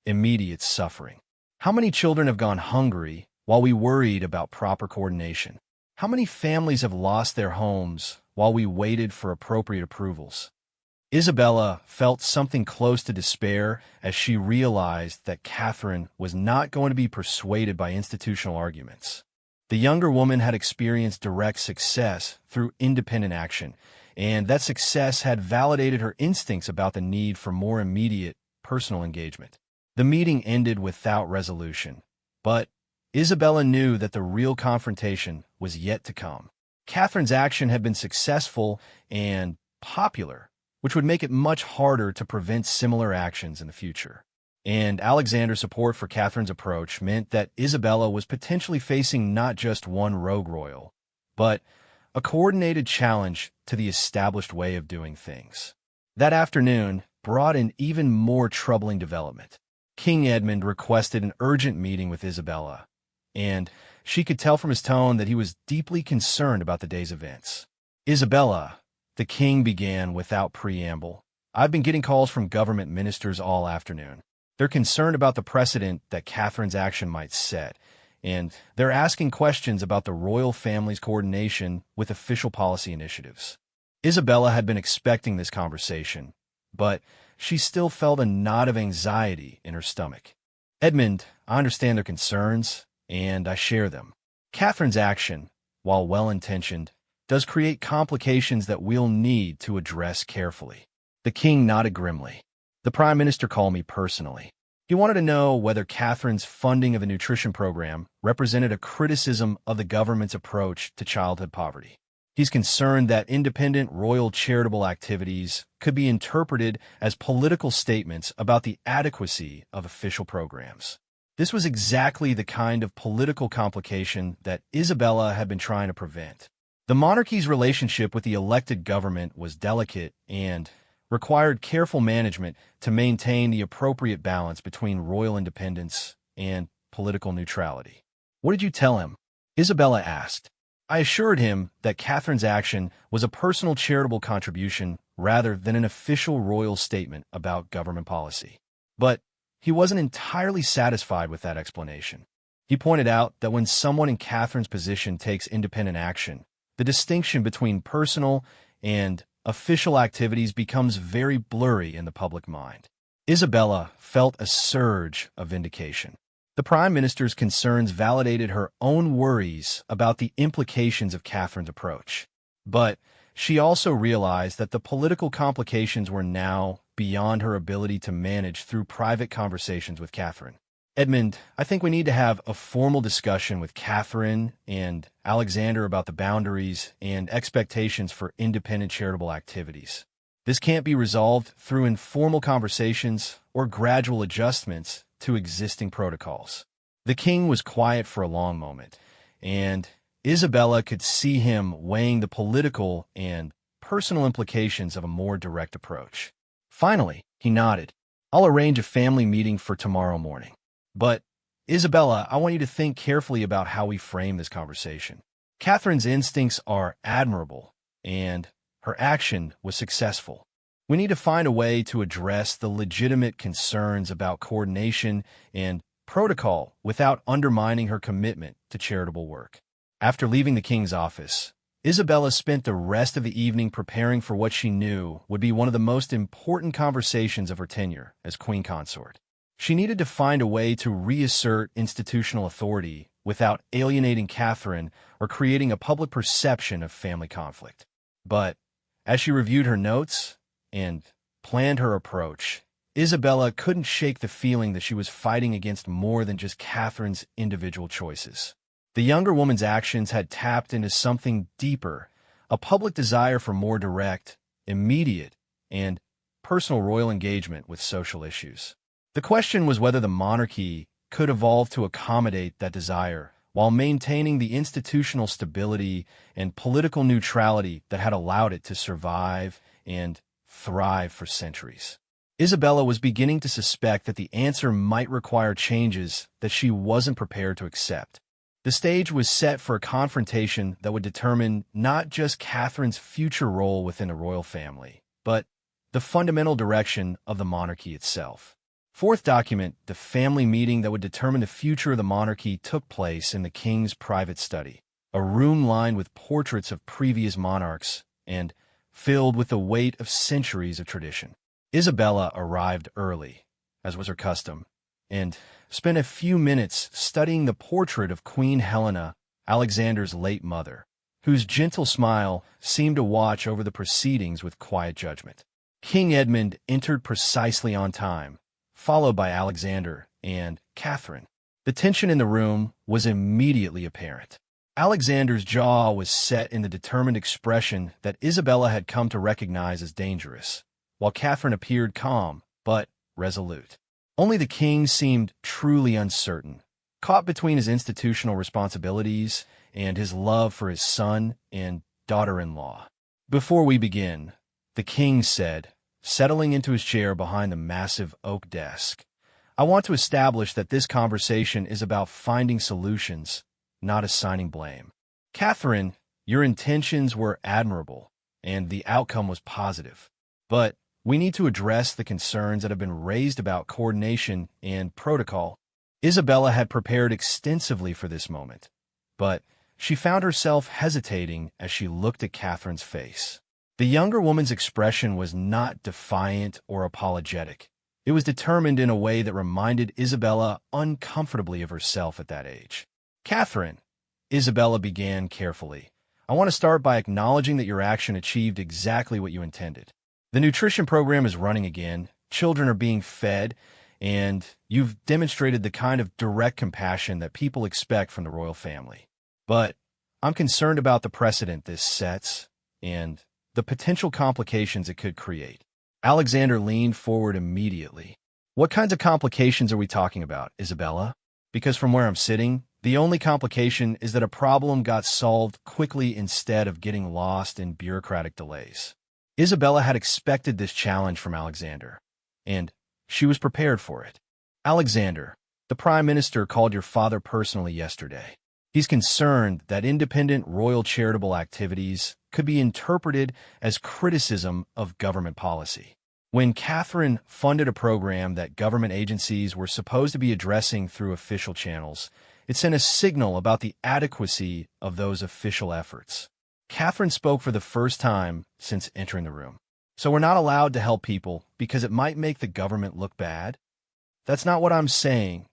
immediate suffering? How many children have gone hungry while we worried about proper coordination? How many families have lost their homes while we waited for appropriate approvals? Isabella felt something close to despair as she realized that Catherine was not going to be persuaded by institutional arguments. The younger woman had experienced direct success through independent action, and that success had validated her instincts about the need for more immediate personal engagement. The meeting ended without resolution, but Isabella knew that the real confrontation was yet to come. Catherine's action had been successful and popular, which would make it much harder to prevent similar actions in the future. And Alexander's support for Catherine's approach meant that Isabella was potentially facing not just one rogue royal, but a coordinated challenge to the established way of doing things. That afternoon brought an even more troubling development. King Edmund requested an urgent meeting with Isabella, and she could tell from his tone that he was deeply concerned about the day's events. "Isabella," the king began without preamble, "I've been getting calls from government ministers all afternoon. They're concerned about the precedent that Catherine's action might set, and they're asking questions about the royal family's coordination with official policy initiatives." Isabella had been expecting this conversation, but she still felt a knot of anxiety in her stomach. "Edmund, I understand their concerns, and I share them. Catherine's action, while well-intentioned, does create complications that we'll need to address carefully." The king nodded grimly. "The prime minister called me personally. He wanted to know whether Catherine's funding of a nutrition program represented a criticism of the government's approach to childhood poverty. He's concerned that independent royal charitable activities could be interpreted as political statements about the adequacy of official programs." This was exactly the kind of political complication that Isabella had been trying to prevent. The monarchy's relationship with the elected government was delicate and required careful management to maintain the appropriate balance between royal independence and political neutrality. "What did you tell him?" Isabella asked. "I assured him that Catherine's action was a personal charitable contribution rather than an official royal statement about government policy." But he wasn't entirely satisfied with that explanation. He pointed out that when someone in Catherine's position takes independent action, the distinction between personal and official activities becomes very blurry in the public mind. Isabella felt a surge of vindication. The prime minister's concerns validated her own worries about the implications of Catherine's approach. But she also realized that the political complications were now beyond her ability to manage through private conversations with Catherine. "Edmund, I think we need to have a formal discussion with Catherine and Alexander about the boundaries and expectations for independent charitable activities. This can't be resolved through informal conversations or gradual adjustments to existing protocols." The king was quiet for a long moment, and Isabella could see him weighing the political and personal implications of a more direct approach. Finally, he nodded. "I'll arrange a family meeting for tomorrow morning. But, Isabella, I want you to think carefully about how we frame this conversation. Catherine's instincts are admirable, and her action was successful. We need to find a way to address the legitimate concerns about coordination and protocol without undermining her commitment to charitable work." After leaving the king's office, Isabella spent the rest of the evening preparing for what she knew would be one of the most important conversations of her tenure as queen consort. She needed to find a way to reassert institutional authority without alienating Catherine or creating a public perception of family conflict. But as she reviewed her notes and planned her approach, Isabella couldn't shake the feeling that she was fighting against more than just Catherine's individual choices. The younger woman's actions had tapped into something deeper, a public desire for more direct, immediate, and personal royal engagement with social issues. The question was whether the monarchy could evolve to accommodate that desire while maintaining the institutional stability and political neutrality that had allowed it to survive and thrive for centuries. Isabella was beginning to suspect that the answer might require changes that she wasn't prepared to accept. The stage was set for a confrontation that would determine not just Catherine's future role within the royal family, but the fundamental direction of the monarchy itself. Fourth document, the family meeting that would determine the future of the monarchy, took place in the king's private study, a room lined with portraits of previous monarchs and filled with the weight of centuries of tradition. Isabella arrived early, as was her custom, and spent a few minutes studying the portrait of Queen Helena, Alexander's late mother, whose gentle smile seemed to watch over the proceedings with quiet judgment. King Edmund entered precisely on time, followed by Alexander and Catherine. The tension in the room was immediately apparent. Alexander's jaw was set in the determined expression that Isabella had come to recognize as dangerous, while Catherine appeared calm but resolute. Only the king seemed truly uncertain, caught between his institutional responsibilities and his love for his son and daughter-in-law. "Before we begin," the king said, settling into his chair behind the massive oak desk, "I want to establish that this conversation is about finding solutions, not assigning blame. Catherine, your intentions were admirable, and the outcome was positive. But we need to address the concerns that have been raised about coordination and protocol." Isabella had prepared extensively for this moment, but she found herself hesitating as she looked at Catherine's face. The younger woman's expression was not defiant or apologetic. It was determined in a way that reminded Isabella uncomfortably of herself at that age. "Catherine," Isabella began carefully, "I want to start by acknowledging that your action achieved exactly what you intended. The nutrition program is running again, children are being fed, and you've demonstrated the kind of direct compassion that people expect from the royal family. But I'm concerned about the precedent this sets and the potential complications it could create." Alexander leaned forward immediately. "What kinds of complications are we talking about, Isabella? Because from where I'm sitting, the only complication is that a problem got solved quickly instead of getting lost in bureaucratic delays." Isabella had expected this challenge from Alexander, and she was prepared for it. "Alexander, the Prime Minister called your father personally yesterday. He's concerned that independent royal charitable activities could be interpreted as criticism of government policy. When Catherine funded a program that government agencies were supposed to be addressing through official channels, it sent a signal about the adequacy of those official efforts." Catherine spoke for the first time since entering the room. "So we're not allowed to help people because it might make the government look bad?" "That's not what I'm saying,"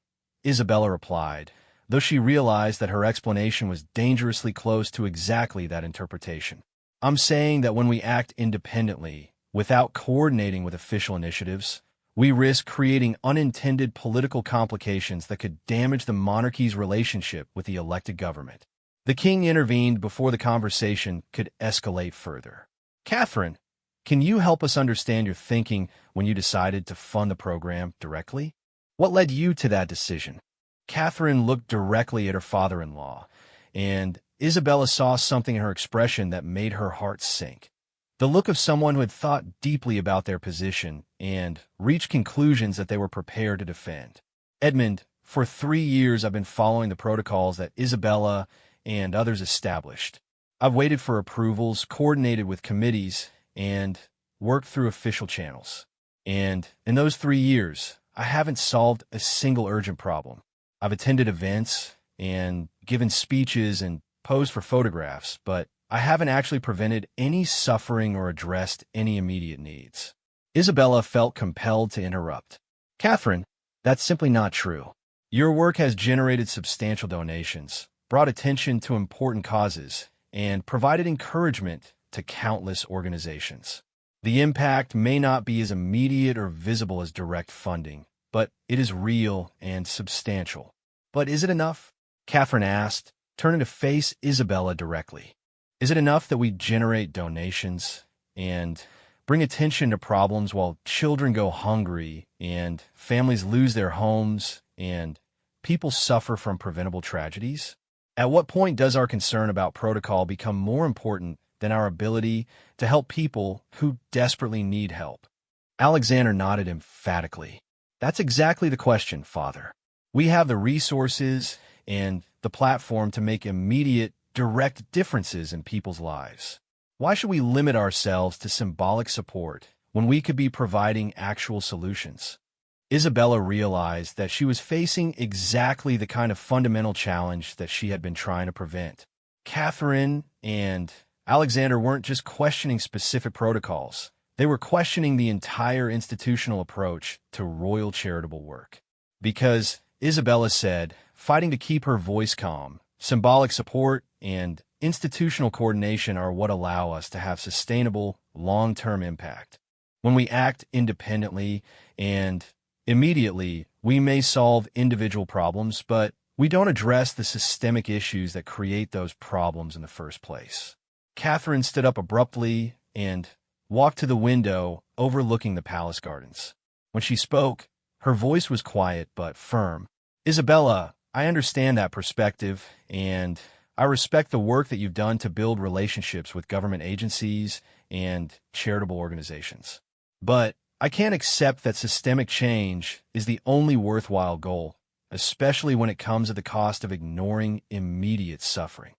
Isabella replied, though she realized that her explanation was dangerously close to exactly that interpretation. "I'm saying that when we act independently, without coordinating with official initiatives, we risk creating unintended political complications that could damage the monarchy's relationship with the elected government." The king intervened before the conversation could escalate further. "Catherine, can you help us understand your thinking when you decided to fund the program directly? What led you to that decision?" Catherine looked directly at her father-in-law, and Isabella saw something in her expression that made her heart sink. The look of someone who had thought deeply about their position and reached conclusions that they were prepared to defend. "Edmund, for 3 years I've been following the protocols that Isabella and others established. I've waited for approvals, coordinated with committees, and worked through official channels. And in those 3 years, I haven't solved a single urgent problem. I've attended events and given speeches and posed for photographs, but I haven't actually prevented any suffering or addressed any immediate needs." Isabella felt compelled to interrupt. "Catherine, that's simply not true. Your work has generated substantial donations, brought attention to important causes, and provided encouragement to countless organizations. The impact may not be as immediate or visible as direct funding, but it is real and substantial." "But is it enough?" Catherine asked, turning to face Isabella directly. "Is it enough that we generate donations and bring attention to problems while children go hungry and families lose their homes and people suffer from preventable tragedies? At what point does our concern about protocol become more important than our ability to help people who desperately need help?" Alexander nodded emphatically. "That's exactly the question, Father. We have the resources and the platform to make immediate, direct differences in people's lives. Why should we limit ourselves to symbolic support when we could be providing actual solutions?" Isabella realized that she was facing exactly the kind of fundamental challenge that she had been trying to prevent. Catherine and Alexander weren't just questioning specific protocols. They were questioning the entire institutional approach to royal charitable work. Because, Isabella said, fighting to keep her voice calm, symbolic support, and institutional coordination are what allow us to have sustainable, long-term impact. When we act independently and immediately, we may solve individual problems, but we don't address the systemic issues that create those problems in the first place. Catherine stood up abruptly and walked to the window overlooking the palace gardens. When she spoke, her voice was quiet but firm. Isabella, I understand that perspective, and I respect the work that you've done to build relationships with government agencies and charitable organizations. But I can't accept that systemic change is the only worthwhile goal, especially when it comes at the cost of ignoring immediate suffering.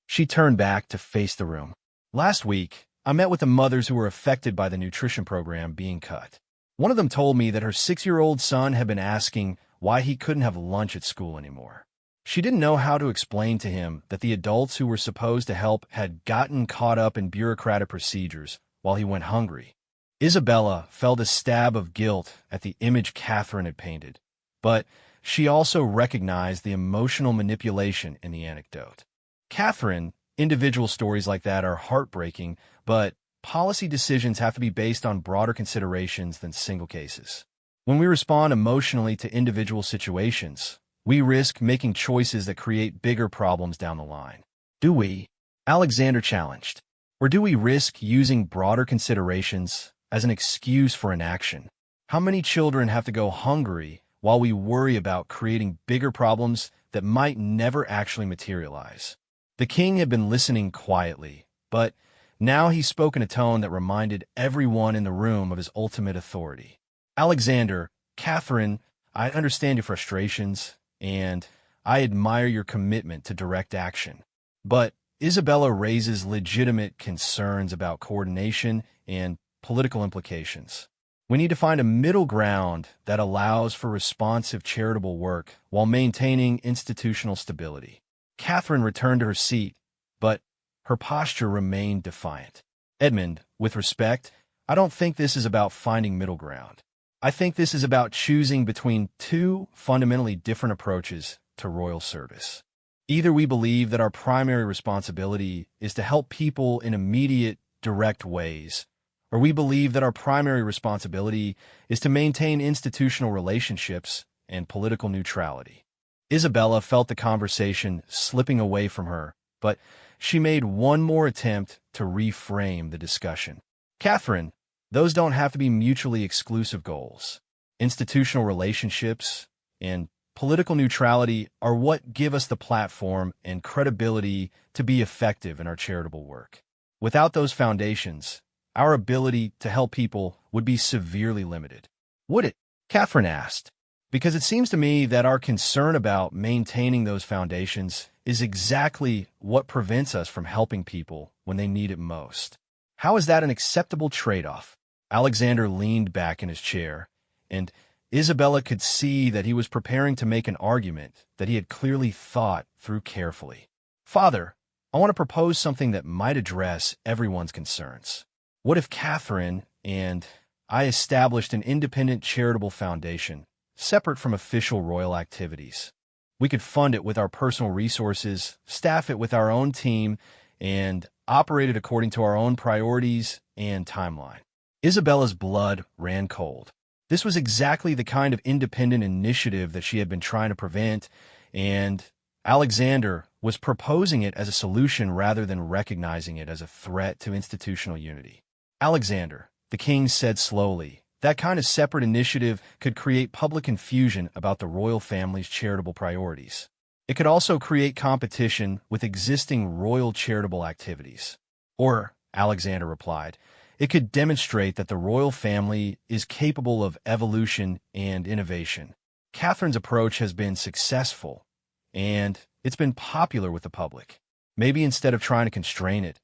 She turned back to face the room. Last week, I met with the mothers who were affected by the nutrition program being cut. One of them told me that her 6-year-old son had been asking why he couldn't have lunch at school anymore. She didn't know how to explain to him that the adults who were supposed to help had gotten caught up in bureaucratic procedures while he went hungry. Isabella felt a stab of guilt at the image Catherine had painted, but she also recognized the emotional manipulation in the anecdote. Catherine, individual stories like that are heartbreaking, but policy decisions have to be based on broader considerations than single cases. When we respond emotionally to individual situations, we risk making choices that create bigger problems down the line. Do we? Alexander challenged. Or do we risk using broader considerations as an excuse for inaction? How many children have to go hungry while we worry about creating bigger problems that might never actually materialize? The king had been listening quietly, but now he spoke in a tone that reminded everyone in the room of his ultimate authority. Alexander, Catherine, I understand your frustrations, and I admire your commitment to direct action. But Isabella raises legitimate concerns about coordination and political implications. We need to find a middle ground that allows for responsive charitable work while maintaining institutional stability. Catherine returned to her seat, but her posture remained defiant. Edmund, with respect, I don't think this is about finding middle ground. I think this is about choosing between two fundamentally different approaches to royal service. Either we believe that our primary responsibility is to help people in immediate, direct ways, or we believe that our primary responsibility is to maintain institutional relationships and political neutrality. Isabella felt the conversation slipping away from her, but she made one more attempt to reframe the discussion. Catherine, those don't have to be mutually exclusive goals. Institutional relationships and political neutrality are what give us the platform and credibility to be effective in our charitable work. Without those foundations, our ability to help people would be severely limited. Would it? Catherine asked. Because it seems to me that our concern about maintaining those foundations is exactly what prevents us from helping people when they need it most. How is that an acceptable trade-off? Alexander leaned back in his chair, and Isabella could see that he was preparing to make an argument that he had clearly thought through carefully. Father, I want to propose something that might address everyone's concerns. What if Catherine and I established an independent charitable foundation, separate from official royal activities? We could fund it with our personal resources, staff it with our own team, and operate it according to our own priorities and timeline. Isabella's blood ran cold. This was exactly the kind of independent initiative that she had been trying to prevent, and Alexander was proposing it as a solution rather than recognizing it as a threat to institutional unity. Alexander, the king said slowly, that kind of separate initiative could create public confusion about the royal family's charitable priorities. It could also create competition with existing royal charitable activities. Or, Alexander replied, it could demonstrate that the royal family is capable of evolution and innovation. Catherine's approach has been successful, and it's been popular with the public. Maybe instead of trying to constrain it,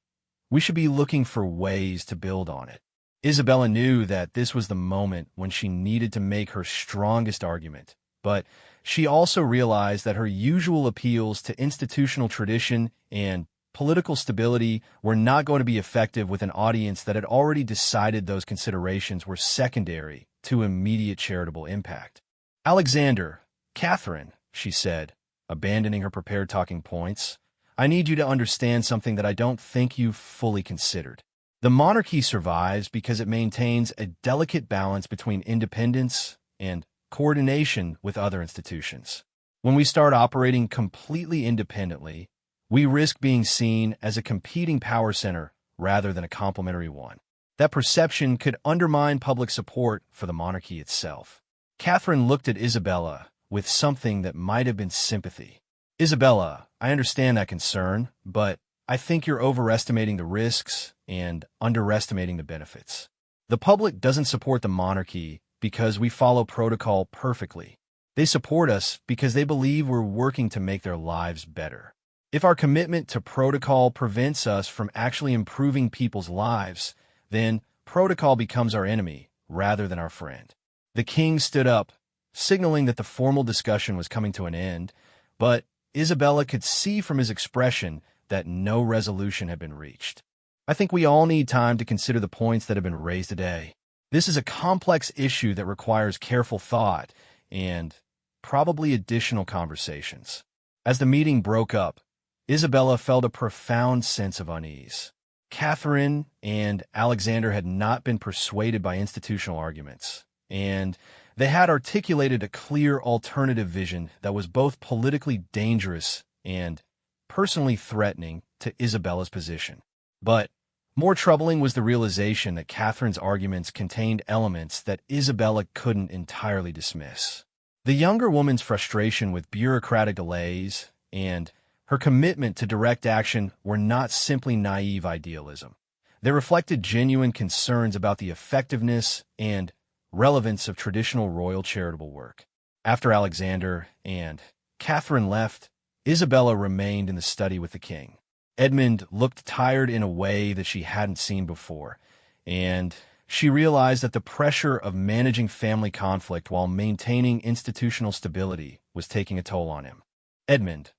we should be looking for ways to build on it. Isabella knew that this was the moment when she needed to make her strongest argument, but she also realized that her usual appeals to institutional tradition and political stability were not going to be effective with an audience that had already decided those considerations were secondary to immediate charitable impact. Alexander, Catherine, she said, abandoning her prepared talking points, I need you to understand something that I don't think you've fully considered. The monarchy survives because it maintains a delicate balance between independence and coordination with other institutions. When we start operating completely independently, we risk being seen as a competing power center rather than a complementary one. That perception could undermine public support for the monarchy itself. Catherine looked at Isabella with something that might have been sympathy. Isabella, I understand that concern, but I think you're overestimating the risks and underestimating the benefits. The public doesn't support the monarchy because we follow protocol perfectly. They support us because they believe we're working to make their lives better. If our commitment to protocol prevents us from actually improving people's lives, then protocol becomes our enemy rather than our friend. The king stood up, signaling that the formal discussion was coming to an end, but Isabella could see from his expression that no resolution had been reached. I think we all need time to consider the points that have been raised today. This is a complex issue that requires careful thought and probably additional conversations. As the meeting broke up, Isabella felt a profound sense of unease. Catherine and Alexander had not been persuaded by institutional arguments, and they had articulated a clear alternative vision that was both politically dangerous and personally threatening to Isabella's position. But more troubling was the realization that Catherine's arguments contained elements that Isabella couldn't entirely dismiss. The younger woman's frustration with bureaucratic delays and her commitment to direct action were not simply naive idealism. They reflected genuine concerns about the effectiveness and relevance of traditional royal charitable work. After Alexander and Catherine left, Isabella remained in the study with the king. Edmund looked tired in a way that she hadn't seen before, and she realized that the pressure of managing family conflict while maintaining institutional stability was taking a toll on him. Edmund,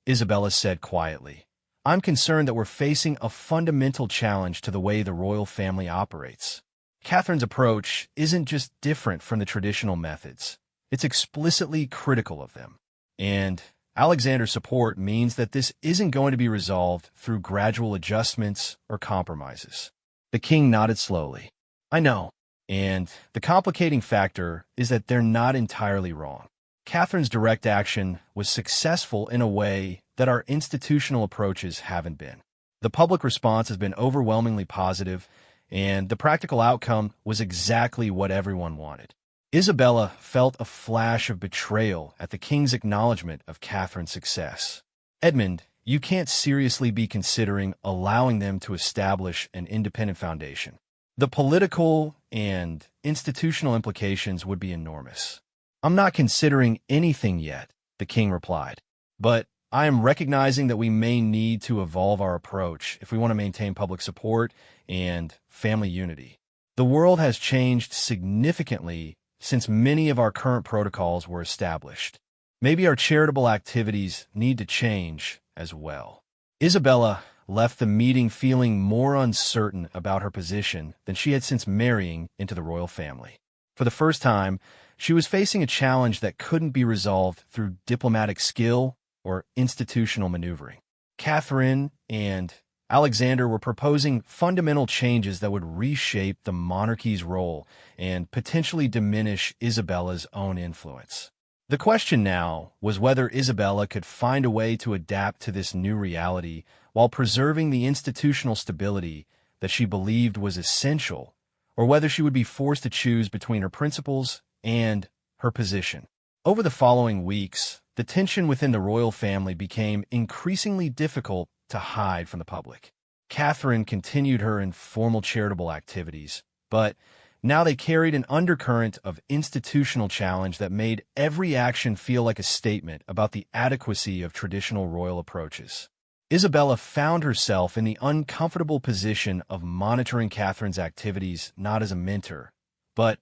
Isabella said quietly, I'm concerned that we're facing a fundamental challenge to the way the royal family operates. Catherine's approach isn't just different from the traditional methods, it's explicitly critical of them. And Alexander's support means that this isn't going to be resolved through gradual adjustments or compromises. The king nodded slowly. I know, and the complicating factor is that they're not entirely wrong. Catherine's direct action was successful in a way that our institutional approaches haven't been. The public response has been overwhelmingly positive, and the practical outcome was exactly what everyone wanted. Isabella felt a flash of betrayal at the king's acknowledgement of Catherine's success. Edmund, you can't seriously be considering allowing them to establish an independent foundation. The political and institutional implications would be enormous. I'm not considering anything yet, the king replied, but I am recognizing that we may need to evolve our approach if we want to maintain public support and family unity. The world has changed significantly since many of our current protocols were established. Maybe our charitable activities need to change as well. Isabella left the meeting feeling more uncertain about her position than she had since marrying into the royal family. For the first time, she was facing a challenge that couldn't be resolved through diplomatic skill or institutional maneuvering. Catherine and Alexander were proposing fundamental changes that would reshape the monarchy's role and potentially diminish Isabella's own influence. The question now was whether Isabella could find a way to adapt to this new reality while preserving the institutional stability that she believed was essential, or whether she would be forced to choose between her principles and her position. Over the following weeks, the tension within the royal family became increasingly difficult to hide from the public. Catherine continued her informal charitable activities, but now they carried an undercurrent of institutional challenge that made every action feel like a statement about the adequacy of traditional royal approaches. Isabella found herself in the uncomfortable position of monitoring Catherine's activities not as a mentor, but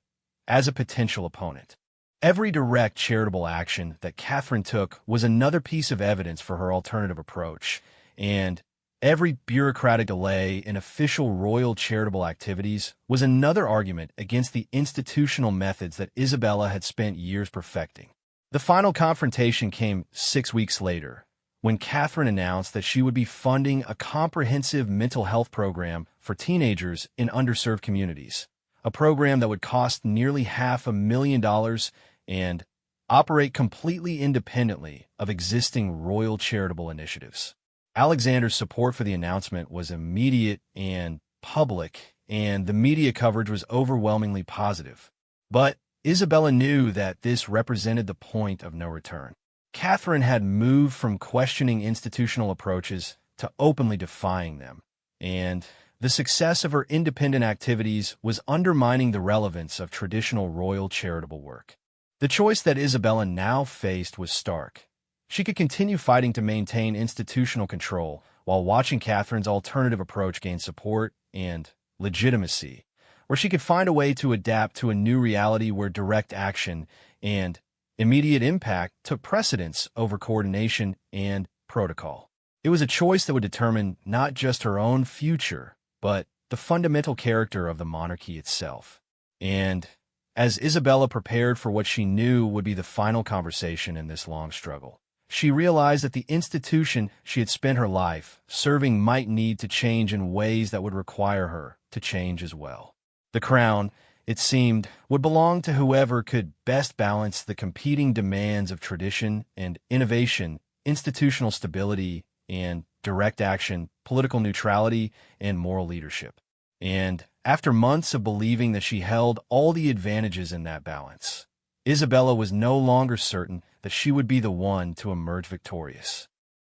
as a potential opponent. Every direct charitable action that Catherine took was another piece of evidence for her alternative approach, and every bureaucratic delay in official royal charitable activities was another argument against the institutional methods that Isabella had spent years perfecting. The final confrontation came 6 weeks later, when Catherine announced that she would be funding a comprehensive mental health program for teenagers in underserved communities, a program that would cost nearly $500,000 and operate completely independently of existing royal charitable initiatives. Alexander's support for the announcement was immediate and public, and the media coverage was overwhelmingly positive. But Isabella knew that this represented the point of no return. Catherine had moved from questioning institutional approaches to openly defying them, and the success of her independent activities was undermining the relevance of traditional royal charitable work. The choice that Isabella now faced was stark. She could continue fighting to maintain institutional control while watching Catherine's alternative approach gain support and legitimacy, or she could find a way to adapt to a new reality where direct action and immediate impact took precedence over coordination and protocol. It was a choice that would determine not just her own future, but the fundamental character of the monarchy itself. And as Isabella prepared for what she knew would be the final conversation in this long struggle, she realized that the institution she had spent her life serving might need to change in ways that would require her to change as well. The crown, it seemed, would belong to whoever could best balance the competing demands of tradition and innovation, institutional stability and direct action, political neutrality, and moral leadership. And after months of believing that she held all the advantages in that balance, Isabella was no longer certain that she would be the one to emerge victorious.